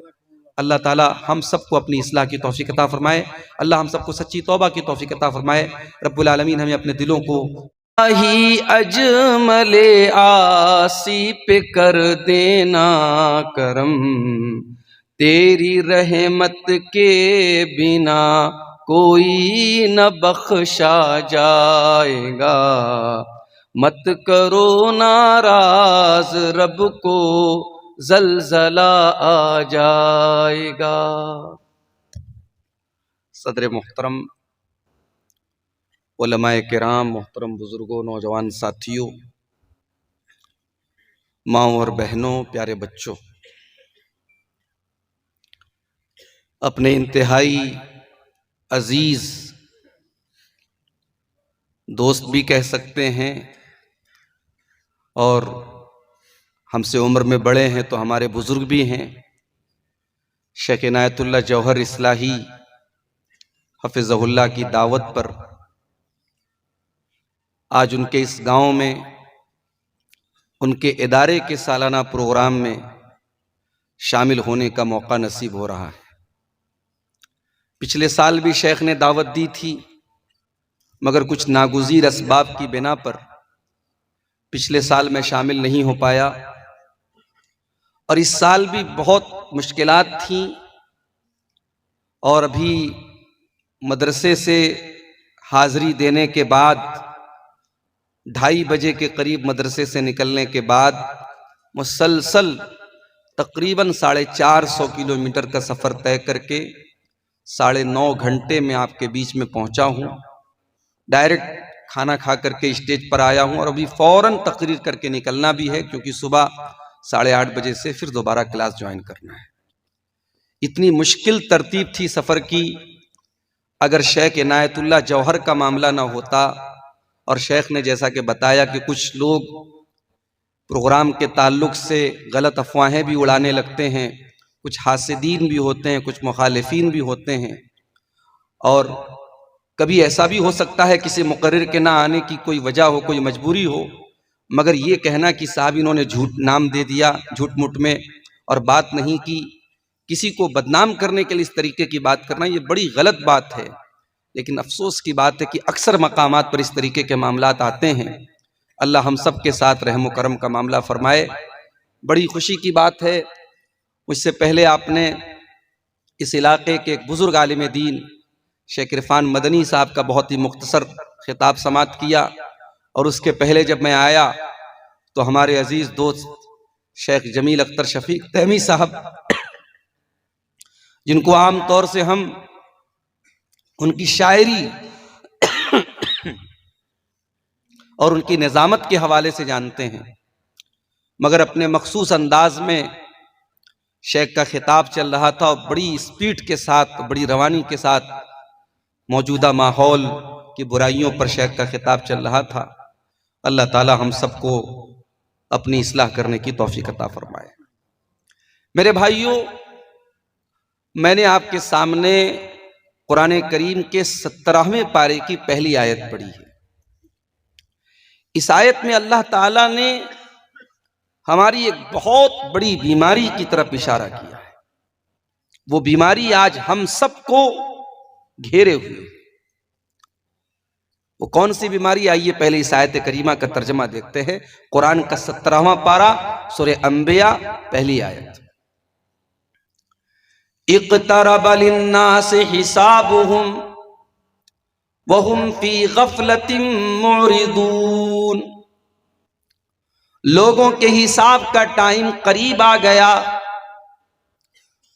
اللہ تعالی ہم سب کو اپنی اصلاح کی توفیق عطا فرمائے. اللہ ہم سب کو سچی توبہ کی توفیق عطا فرمائے. رب العالمین ہمیں اپنے دلوں کو ہی اجمل آسی پہ کر دینا کرم، تیری رحمت کے بنا کوئی نہ بخشا جائے گا. مت کرو ناراض رب کو، زلزلہ آ جائے گا. صدر محترم، علماء کرام، محترم بزرگوں، نوجوان ساتھیوں، ماؤں اور بہنوں، پیارے بچوں، اپنے انتہائی عزیز دوست بھی کہہ سکتے ہیں اور ہم سے عمر میں بڑے ہیں تو ہمارے بزرگ بھی ہیں، شیخ عنایت اللہ جوہر اصلاحی حفظہ اللہ کی دعوت پر آج ان کے اس گاؤں میں ان کے ادارے کے سالانہ پروگرام میں شامل ہونے کا موقع نصیب ہو رہا ہے. پچھلے سال بھی شیخ نے دعوت دی تھی، مگر کچھ ناگزیر اسباب کی بنا پر پچھلے سال میں شامل نہیں ہو پایا. اور اس سال بھی بہت مشکلات تھیں، اور ابھی مدرسے سے حاضری دینے کے بعد 2:30 بجے کے قریب مدرسے سے نکلنے کے بعد مسلسل تقریباً 450 کلومیٹر کا سفر طے کر کے 9.5 گھنٹے میں آپ کے بیچ میں پہنچا ہوں. ڈائریکٹ کھانا کھا کر کے اسٹیج پر آیا ہوں اور ابھی فوراً تقریر کر کے نکلنا بھی ہے، کیونکہ صبح 8:30 بجے سے پھر دوبارہ کلاس جوائن کرنا ہے. اتنی مشکل ترتیب تھی سفر کی. اگر شیخ عنایت اللہ جوہر کا معاملہ نہ ہوتا، اور شیخ نے جیسا کہ بتایا کہ کچھ لوگ پروگرام کے تعلق سے غلط افواہیں بھی اڑانے لگتے ہیں، کچھ حاسدین بھی ہوتے ہیں، کچھ مخالفین بھی ہوتے ہیں، اور کبھی ایسا بھی ہو سکتا ہے کسی مقرر کے نہ آنے کی کوئی وجہ ہو، کوئی مجبوری ہو، مگر یہ کہنا کہ صاحب انہوں نے جھوٹ نام دے دیا جھوٹ موٹ میں اور بات نہیں کی، کسی کو بدنام کرنے کے لیے اس طریقے کی بات کرنا، یہ بڑی غلط بات ہے. لیکن افسوس کی بات ہے کہ اکثر مقامات پر اس طریقے کے معاملات آتے ہیں. اللہ ہم سب کے ساتھ رحم و کرم کا معاملہ فرمائے. بڑی خوشی کی بات ہے، مجھ سے پہلے آپ نے اس علاقے کے ایک بزرگ عالم دین شیخ عرفان مدنی صاحب کا بہت ہی مختصر خطاب سماعت کیا، اور اس کے پہلے جب میں آیا تو ہمارے عزیز دوست شیخ جمیل اختر شفیق تیمی صاحب، جن کو عام طور سے ہم ان کی شاعری اور ان کی نظامت کے حوالے سے جانتے ہیں، مگر اپنے مخصوص انداز میں شیخ کا خطاب چل رہا تھا اور بڑی اسپیڈ کے ساتھ، بڑی روانی کے ساتھ موجودہ ماحول کی برائیوں پر شیخ کا خطاب چل رہا تھا۔ اللہ تعالی ہم سب کو اپنی اصلاح کرنے کی توفیق عطا فرمائے۔ میرے بھائیوں، میں نے آپ کے سامنے قرآن کریم کے 17ویں پارے کی پہلی آیت پڑھی ہے۔ اس آیت میں اللہ تعالیٰ نے ہماری ایک بہت بڑی بیماری کی طرف اشارہ کیا ہے۔ وہ بیماری آج ہم سب کو گھیرے ہوئے ہے۔ وہ کون سی بیماری؟ آئیے پہلے اس آیت کریمہ کا ترجمہ دیکھتے ہیں۔ قرآن کا 17واں پارہ، سورہ انبیاء، پہلی آیت۔ اقترب للناس حسابهم وهم فی غفلۃ معرضون۔ لوگوں کے حساب کا ٹائم قریب آ گیا،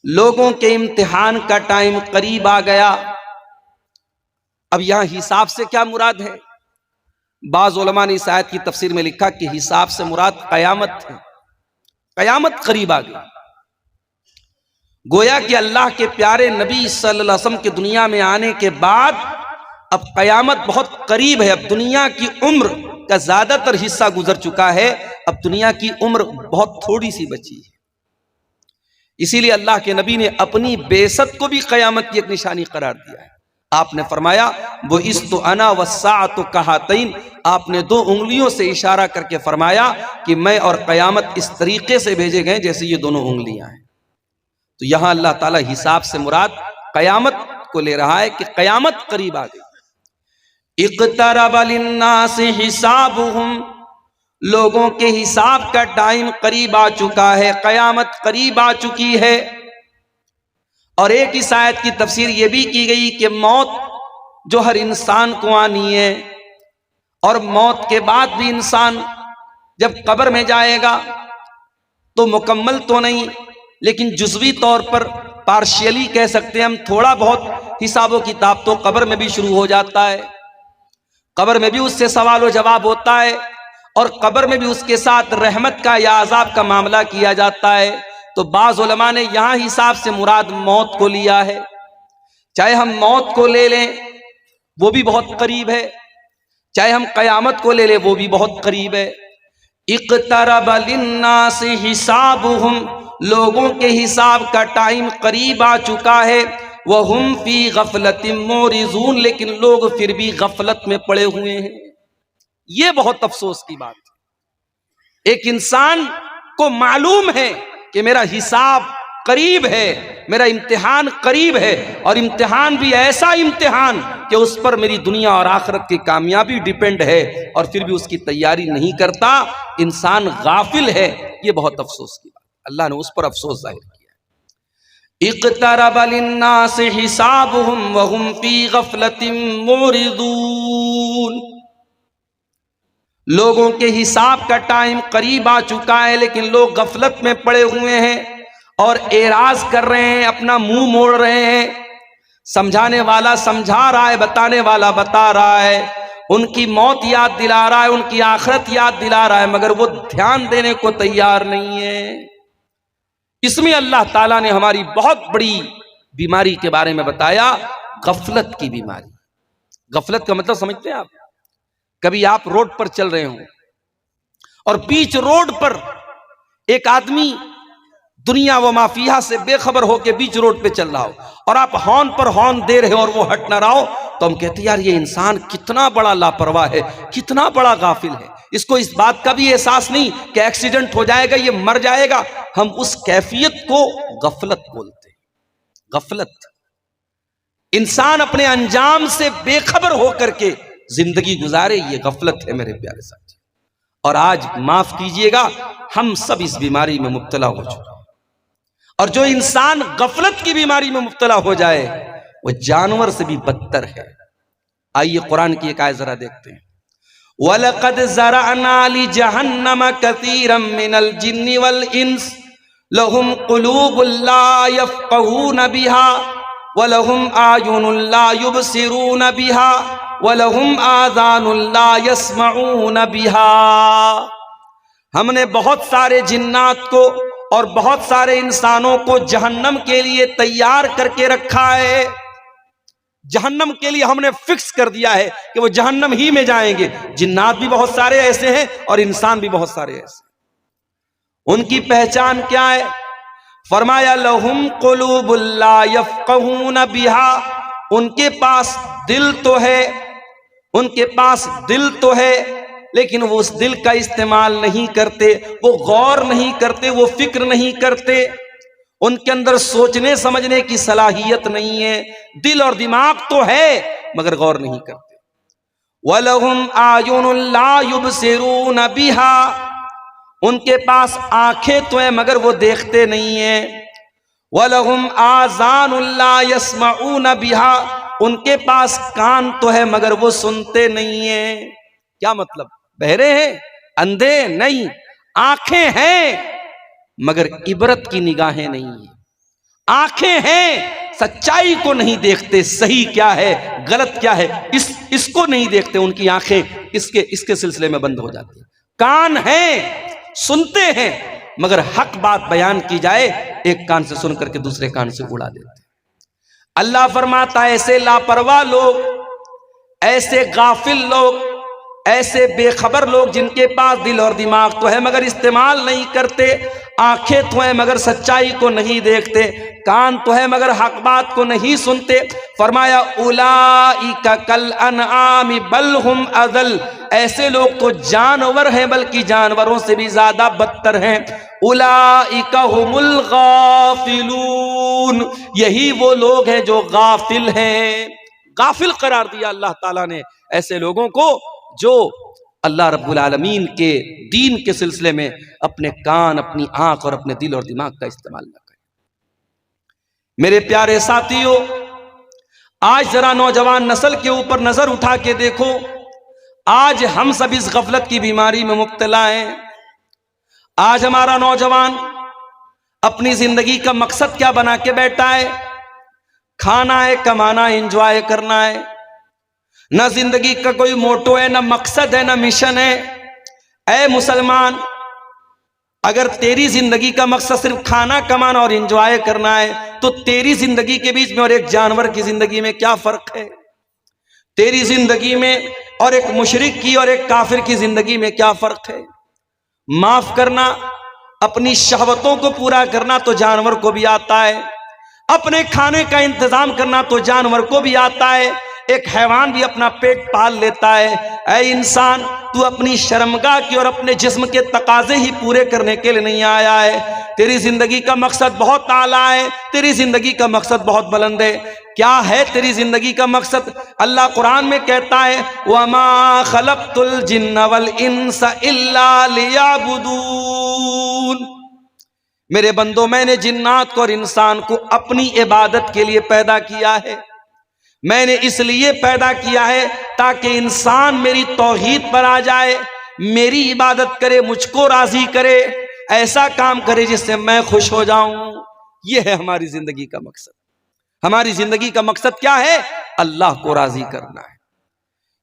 لوگوں کے امتحان کا ٹائم قریب آ گیا۔ اب یہاں حساب سے کیا مراد ہے؟ بعض علماء نے اس آیت کی تفسیر میں لکھا کہ حساب سے مراد قیامت ہے۔ قیامت قریب آ گئی۔ گویا کہ اللہ کے پیارے نبی صلی اللہ علیہ وسلم کے دنیا میں آنے کے بعد اب قیامت بہت قریب ہے۔ اب دنیا کی عمر کا زیادہ تر حصہ گزر چکا ہے، اب دنیا کی عمر بہت تھوڑی سی بچی ہے۔ اسی لیے اللہ کے نبی نے اپنی بعثت کو بھی قیامت کی ایک نشانی قرار دیا ہے۔ آپ نے فرمایا بُعِثْتُ أَنَا وَالسَّاعَةُ كَهَاتَيْنِ، آپ نے 2 انگلیوں سے اشارہ کر کے فرمایا کہ میں اور قیامت اس طریقے سے بھیجے گئے جیسے یہ دونوں انگلیاں ہیں۔ تو یہاں اللہ تعالیٰ حساب سے مراد قیامت کو لے رہا ہے کہ قیامت قریب آ گئی۔ اقترب للناس حسابهم، لوگوں کے حساب کا ٹائم قریب آ چکا ہے، قیامت قریب آ چکی ہے۔ اور ایک اس آیت کی تفسیر یہ بھی کی گئی کہ موت جو ہر انسان کو آنی ہے، اور موت کے بعد بھی انسان جب قبر میں جائے گا تو مکمل تو نہیں لیکن جزوی طور پر پارشیلی کہہ سکتے ہیں ہم، تھوڑا بہت حساب و کتاب تو قبر میں بھی شروع ہو جاتا ہے۔ قبر میں بھی اس سے سوال و جواب ہوتا ہے، اور قبر میں بھی اس کے ساتھ رحمت کا یا عذاب کا معاملہ کیا جاتا ہے۔ تو بعض علماء نے یہاں حساب سے مراد موت کو لیا ہے۔ چاہے ہم موت کو لے لیں وہ بھی بہت قریب ہے، چاہے ہم قیامت کو لے لیں وہ بھی بہت قریب ہے۔ اقترب للناس حسابهم، لوگوں کے حساب کا ٹائم قریب آ چکا ہے۔ وَهُمْ فِي غَفْلَةٍ مُعْرِضُونَ، لیکن لوگ پھر بھی غفلت میں پڑے ہوئے ہیں۔ یہ بہت افسوس کی بات ہے۔ ایک انسان کو معلوم ہے کہ میرا حساب قریب ہے، میرا امتحان قریب ہے، اور امتحان بھی ایسا امتحان کہ اس پر میری دنیا اور آخرت کی کامیابی ڈیپینڈ ہے، اور پھر بھی اس کی تیاری نہیں کرتا، انسان غافل ہے۔ یہ بہت افسوس کی بات، اللہ نے اس پر افسوس ظاہر کیا۔ اقترب للناس حسابهم وهم فی غفلۃ معرضون، لوگوں کے حساب کا ٹائم قریب آ چکا ہے لیکن لوگ غفلت میں پڑے ہوئے ہیں اور اعراض کر رہے ہیں، اپنا منہ موڑ رہے ہیں۔ سمجھانے والا سمجھا رہا ہے، بتانے والا بتا رہا ہے، ان کی موت یاد دلا رہا ہے، ان کی آخرت یاد دلا رہا ہے، مگر وہ دھیان دینے کو تیار نہیں ہے۔ اس میں اللہ تعالیٰ نے ہماری بہت بڑی بیماری کے بارے میں بتایا، غفلت کی بیماری۔ غفلت کا مطلب سمجھتے ہیں آپ؟ کبھی آپ روڈ پر چل رہے ہوں اور بیچ روڈ پر ایک آدمی دنیا و ما فیہا سے بے خبر ہو کے بیچ روڈ پہ چل رہا ہو، اور آپ ہارن پر ہارن دے رہے ہو اور وہ ہٹ نہ رہا ہو، تو ہم کہتے ہیں یار یہ انسان کتنا بڑا لاپرواہ ہے، کتنا بڑا غافل ہے، اس کو اس بات کا بھی احساس نہیں کہ ایکسیڈنٹ ہو جائے گا، یہ مر جائے گا۔ ہم اس کیفیت کو غفلت بولتے ہیں۔ غفلت، انسان اپنے انجام سے بے خبر ہو کر کے زندگی گزارے، یہ غفلت ہے میرے پیارے ساتھی۔ اور آج معاف کیجئے گا ہم سب اس بیماری میں مبتلا ہو چکے ہیں، اور جو انسان غفلت کی بیماری میں مبتلا ہو جائے وہ جانور سے بھی بدتر ہے۔ آئیے قرآن کی ایک آیت ذرا دیکھتے ہیں۔ وَلَقَدْ زَرَعْنَا لِجَهَنَّمَ كَثِيرًا مِنَ الْجِنِّ وَالْإِنسِ لَهُمْ قُلُوبٌ لَا يَفْقَهُونَ بِهَا وَلَهُمْ أَعْيُنٌ لَا يُبْصِرُونَ بِهَا وَلَهُمْ آذَانٌ لَا يَسْمَعُونَ بِهَا۔ ہم نے بہت سارے جنات کو اور بہت سارے انسانوں کو جہنم کے لیے تیار کر کے رکھا ہے، جہنم کے لیے ہم نے فکس کر دیا ہے کہ وہ جہنم ہی میں جائیں گے۔ جنات بھی بہت سارے ایسے ہیں اور انسان بھی بہت سارے ایسے ہیں۔ ان کی پہچان کیا ہے؟ فرمایا لہم قلوب لا یفقہون بہا، ان کے پاس دل تو ہے، ان کے پاس دل تو ہے، لیکن وہ اس دل کا استعمال نہیں کرتے، وہ غور نہیں کرتے، وہ فکر نہیں کرتے، ان کے اندر سوچنے سمجھنے کی صلاحیت نہیں ہے۔ دل اور دماغ تو ہے مگر غور نہیں کرتے۔ وَلَهُمْ أَعْيُنٌ لَا يُبْصِرُونَ بِهَا، ان کے پاس آنکھیں تو ہیں مگر وہ دیکھتے نہیں ہیں۔ وَلَهُمْ آذَانٌ لَا يَسْمَعُونَ بِهَا، ان کے پاس کان تو ہے مگر وہ سنتے نہیں ہیں۔ کیا مطلب؟ بہرے ہیں؟ اندھے؟ نہیں، آنکھیں ہیں مگر عبرت کی نگاہیں نہیں ہیں۔ آنکھیں ہیں، سچائی کو نہیں دیکھتے، صحیح کیا ہے غلط کیا ہے اس کو نہیں دیکھتے، ان کی آنکھیں اس کے سلسلے میں بند ہو جاتی ہیں۔ کان ہیں، سنتے ہیں، مگر حق بات بیان کی جائے ایک کان سے سن کر کے دوسرے کان سے اڑا دیتے ہیں۔ اللہ فرماتا ہے ایسے لاپرواہ لوگ، ایسے غافل لوگ، ایسے بے خبر لوگ جن کے پاس دل اور دماغ تو ہے مگر استعمال نہیں کرتے، آنکھیں تو ہیں مگر سچائی کو نہیں دیکھتے، کان تو ہے مگر حق بات کو نہیں سنتے، فرمایا اولئک کالانعام بل ہم اضل، ایسے لوگ تو جانور ہیں بلکہ جانوروں سے بھی زیادہ بدتر ہیں۔ اولئک هم الغافلون، یہی وہ لوگ ہیں جو غافل ہیں۔ غافل قرار دیا اللہ تعالیٰ نے ایسے لوگوں کو جو اللہ رب العالمین کے دین کے سلسلے میں اپنے کان، اپنی آنکھ اور اپنے دل اور دماغ کا استعمال نہ کریں۔ میرے پیارے ساتھیوں، آج ذرا نوجوان نسل کے اوپر نظر اٹھا کے دیکھو، آج ہم سب اس غفلت کی بیماری میں مبتلا ہیں۔ آج ہمارا نوجوان اپنی زندگی کا مقصد کیا بنا کے بیٹھا ہے؟ کھانا ہے، کمانا، انجوائے کرنا ہے۔ نہ زندگی کا کوئی موٹو ہے، نہ مقصد ہے، نہ مشن ہے۔ اے مسلمان، اگر تیری زندگی کا مقصد صرف کھانا کمانا اور انجوائے کرنا ہے تو تیری زندگی کے بیچ میں اور ایک جانور کی زندگی میں کیا فرق ہے؟ تیری زندگی میں اور ایک مشرک کی اور ایک کافر کی زندگی میں کیا فرق ہے؟ معاف کرنا، اپنی شہوتوں کو پورا کرنا تو جانور کو بھی آتا ہے، اپنے کھانے کا انتظام کرنا تو جانور کو بھی آتا ہے، ایک حیوان بھی اپنا پیٹ پال لیتا ہے۔ اے انسان، تو اپنی شرمگاہ کی اور اپنے جسم کے تقاضے ہی پورے کرنے کے لیے نہیں آیا ہے۔ تیری زندگی کا مقصد بہت اعلیٰ ہے، تیری زندگی کا مقصد بہت بلند ہے۔ کیا ہے تیری زندگی کا مقصد؟ اللہ قرآن میں کہتا ہے وَمَا خَلَقْتُ الْجِنَّ وَالْإِنسَ إِلَّا لِيَعْبُدُونَ، میرے بندوں، میں نے جنات کو اور انسان کو اپنی عبادت کے لیے پیدا کیا ہے۔ میں نے اس لیے پیدا کیا ہے تاکہ انسان میری توحید پر آ جائے، میری عبادت کرے، مجھ کو راضی کرے، ایسا کام کرے جس سے میں خوش ہو جاؤں۔ یہ ہے ہماری زندگی کا مقصد۔ ہماری زندگی کا مقصد کیا ہے؟ اللہ کو راضی کرنا ہے۔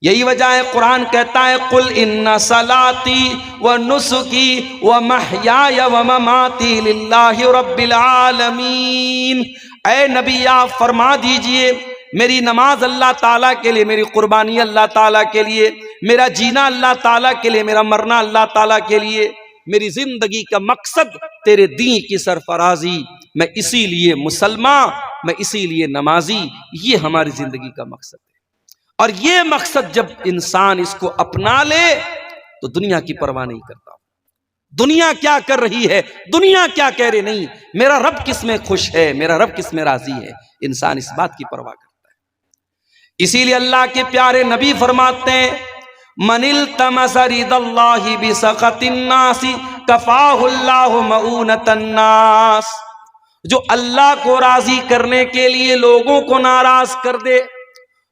یہی وجہ ہے قرآن کہتا ہے قُلْ إِنَّ صَلَاتِي وَنُسُكِي وَمَحْيَايَ وَمَمَاتِي لِلَّهِ رَبِّ الْعَالَمِينَ، اے نبی آپ فرما دیجئے میری نماز اللہ تعالیٰ کے لیے، میری قربانی اللہ تعالیٰ کے لیے، میرا جینا اللہ تعالیٰ کے لیے، میرا مرنا اللہ تعالیٰ کے لیے، میری زندگی کا مقصد تیرے دین کی سرفرازی، میں اسی لیے مسلمان، میں اسی لیے نمازی، یہ ہماری زندگی کا مقصد ہے۔ اور یہ مقصد جب انسان اس کو اپنا لے تو دنیا کی پرواہ نہیں کرتا، دنیا کیا کر رہی ہے، دنیا کیا کہہ رہی، نہیں، میرا رب کس میں خوش ہے، میرا رب کس میں راضی ہے، انسان اس بات کی پرواہ کرتا ہے۔ اسی لیے اللہ کے پیارے نبی فرماتے ہیں من التمس رضا اللہ بسخط الناس کفاہ اللہ مؤونۃ الناس، جو اللہ کو راضی کرنے کے لیے لوگوں کو ناراض کر دے،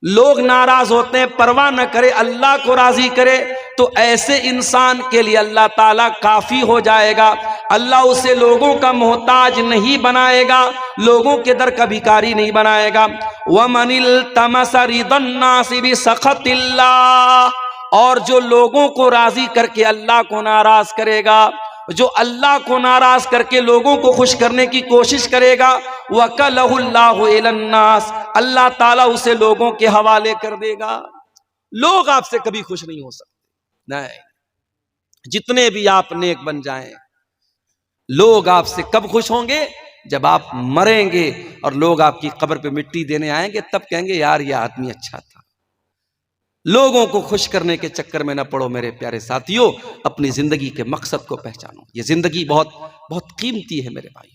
لوگ ناراض ہوتے ہیں پرواہ نہ کرے، اللہ کو راضی کرے، تو ایسے انسان کے لیے اللہ تعالیٰ کافی ہو جائے گا۔ اللہ اسے لوگوں کا محتاج نہیں بنائے گا، لوگوں کے در کا بھکاری نہیں بنائے گا۔ وَمَنِ الْتَمَسَ رِضَى النَّاسِ بِسَخَطِ اللَّهِ، اور جو لوگوں کو راضی کر کے اللہ کو ناراض کرے گا، جو اللہ کو ناراض کر کے لوگوں کو خوش کرنے کی کوشش کرے گا، وَكَلَهُ اللَّهُ إِلَى النَّاسِ، اللہ تعالیٰ اسے لوگوں کے حوالے کر دے گا۔ لوگ آپ سے کبھی خوش نہیں ہو سکتے، نہیں، جتنے بھی آپ نیک بن جائیں، لوگ آپ سے کب خوش ہوں گے؟ جب آپ مریں گے اور لوگ آپ کی قبر پہ مٹی دینے آئیں گے، تب کہیں گے یار یہ آدمی اچھا تھا۔ لوگوں کو خوش کرنے کے چکر میں نہ پڑو میرے پیارے ساتھیوں، اپنی زندگی کے مقصد کو پہچانو۔ یہ زندگی بہت بہت قیمتی ہے میرے بھائی۔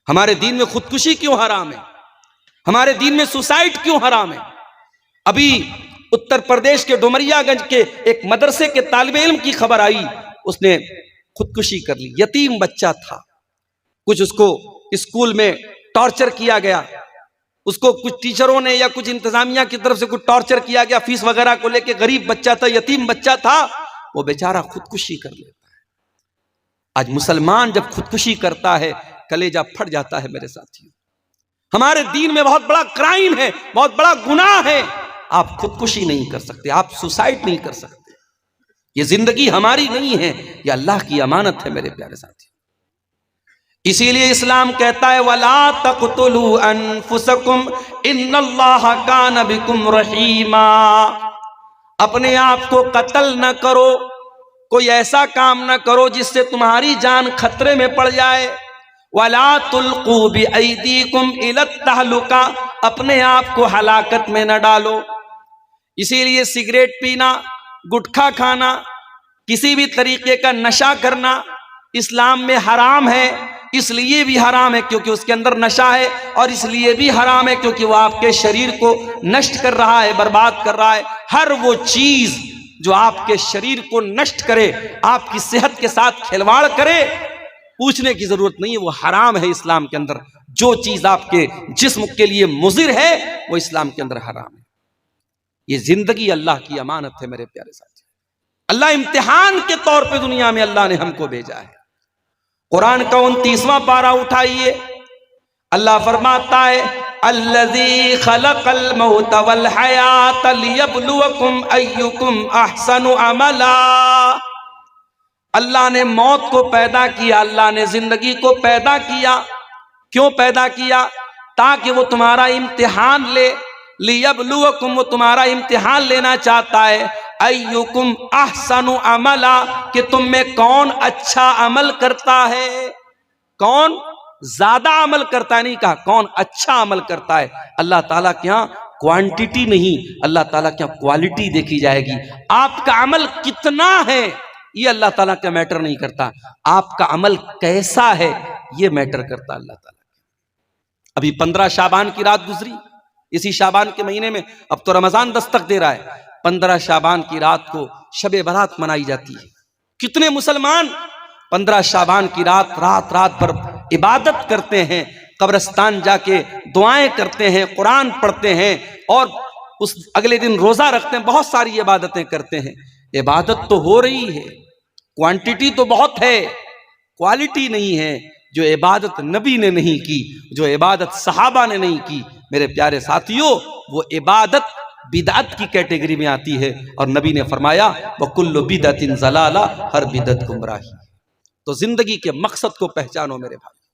ہمارے دین میں خودکشی کیوں حرام ہے؟ ہمارے دین میں سوسائڈ کیوں حرام ہے؟ ابھی اتر پردیش کے ڈومریا گنج کے ایک مدرسے کے طالب علم کی خبر آئی، اس نے خودکشی کر لی۔ یتیم بچہ تھا، کچھ اس کو اسکول میں ٹارچر کیا گیا، اس کو کچھ ٹیچروں نے یا کچھ انتظامیہ کی طرف سے کچھ ٹارچر کیا گیا فیس وغیرہ کو لے کے، غریب بچہ تھا، یتیم بچہ تھا، وہ بیچارہ خودکشی کر لیتا ہے۔ آج مسلمان جب خودکشی کرتا ہے کلیجہ پھٹ جاتا ہے میرے ساتھیوں۔ ہمارے دین میں بہت بڑا کرائم ہے، بہت بڑا گناہ ہے۔ آپ خودکشی نہیں کر سکتے، آپ سوسائڈ نہیں کر سکتے۔ یہ زندگی ہماری نہیں ہے، یہ اللہ کی امانت ہے میرے پیارے ساتھی۔ اسی لیے اسلام کہتا ہے وَلَا تَقْتُلُوا أَنفُسَكُمْ إِنَّ اللَّهَ كَانَ بِكُمْ رَحِيمًا، اپنے آپ کو قتل نہ کرو، کوئی ایسا کام نہ کرو جس سے تمہاری جان خطرے میں پڑ جائے۔ وَلَا تُلْقُوا بِأَيْدِيكُمْ إِلَى التَّهْلُكَةِ، اپنے آپ کو ہلاکت میں نہ ڈالو۔ اسی لیے سگریٹ پینا، گٹکھا کھانا، کسی بھی طریقے کا نشہ کرنا اسلام میں حرام ہے۔ اس لیے بھی حرام ہے کیونکہ اس کے اندر نشہ ہے، اور اس لیے بھی حرام ہے کیونکہ وہ آپ کے شریر کو نشٹ کر رہا ہے، برباد کر رہا ہے۔ ہر وہ چیز جو آپ کے شریر کو نشٹ کرے، آپ کی صحت کے ساتھ کھلواڑ کرے، پوچھنے کی ضرورت نہیں ہے، وہ حرام ہے اسلام کے اندر۔ جو چیز آپ کے جسم کے لیے مضر ہے وہ اسلام کے اندر حرام ہے۔ یہ زندگی اللہ کی امانت ہے میرے پیارے ساتھی۔ اللہ امتحان کے طور پہ دنیا میں اللہ نے ہم کو بھیجا ہے۔ قرآن کا 29واں پارہ اٹھائیے، اللہ فرماتا ہے الذی خلق الموت والحیات لیبلوکم ایکم احسن عملا، اللہ نے موت کو پیدا کیا، اللہ نے زندگی کو پیدا کیا۔ کیوں پیدا کیا؟ تاکہ وہ تمہارا امتحان لے، لیبلوکم، وہ تمہارا امتحان لینا چاہتا ہے، ایکم احسن عملا، کہ تم میں کون اچھا عمل کرتا ہے، کون زیادہ عمل کرتا ہے، نہیں کہا کون اچھا عمل کرتا ہے۔ اللہ تعالیٰ کے ہاں کوانٹیٹی نہیں، اللہ تعالیٰ کے ہاں کوالٹی دیکھی جائے گی۔ آپ کا عمل کتنا ہے یہ اللہ تعالیٰ کا میٹر نہیں کرتا، آپ کا عمل کیسا ہے یہ میٹر کرتا اللہ تعالیٰ۔ ابھی 15 شعبان کی رات گزری، اسی شعبان کے مہینے میں، اب تو رمضان دستک دے رہا ہے، 15 شعبان کی رات کو شب برات منائی جاتی ہے۔ کتنے مسلمان 15 شعبان کی رات رات بھر عبادت کرتے ہیں، قبرستان جا کے دعائیں کرتے ہیں، قرآن پڑھتے ہیں، اور اس اگلے دن روزہ رکھتے ہیں، بہت ساری عبادتیں کرتے ہیں۔ عبادت تو ہو رہی ہے، کوانٹیٹی تو بہت ہے، کوالٹی نہیں ہے۔ جو عبادت نبی نے نہیں کی، جو عبادت صحابہ نے نہیں کی میرے پیارے ساتھیوں، وہ عبادت بدعت کی کیٹیگری میں آتی ہے، اور نبی نے فرمایا وَكُلُّ بِدْعَةٍ ضَلَالَةٍ، ہر بدعت گمراہی۔ تو زندگی کے مقصد کو پہچانو میرے بھائی۔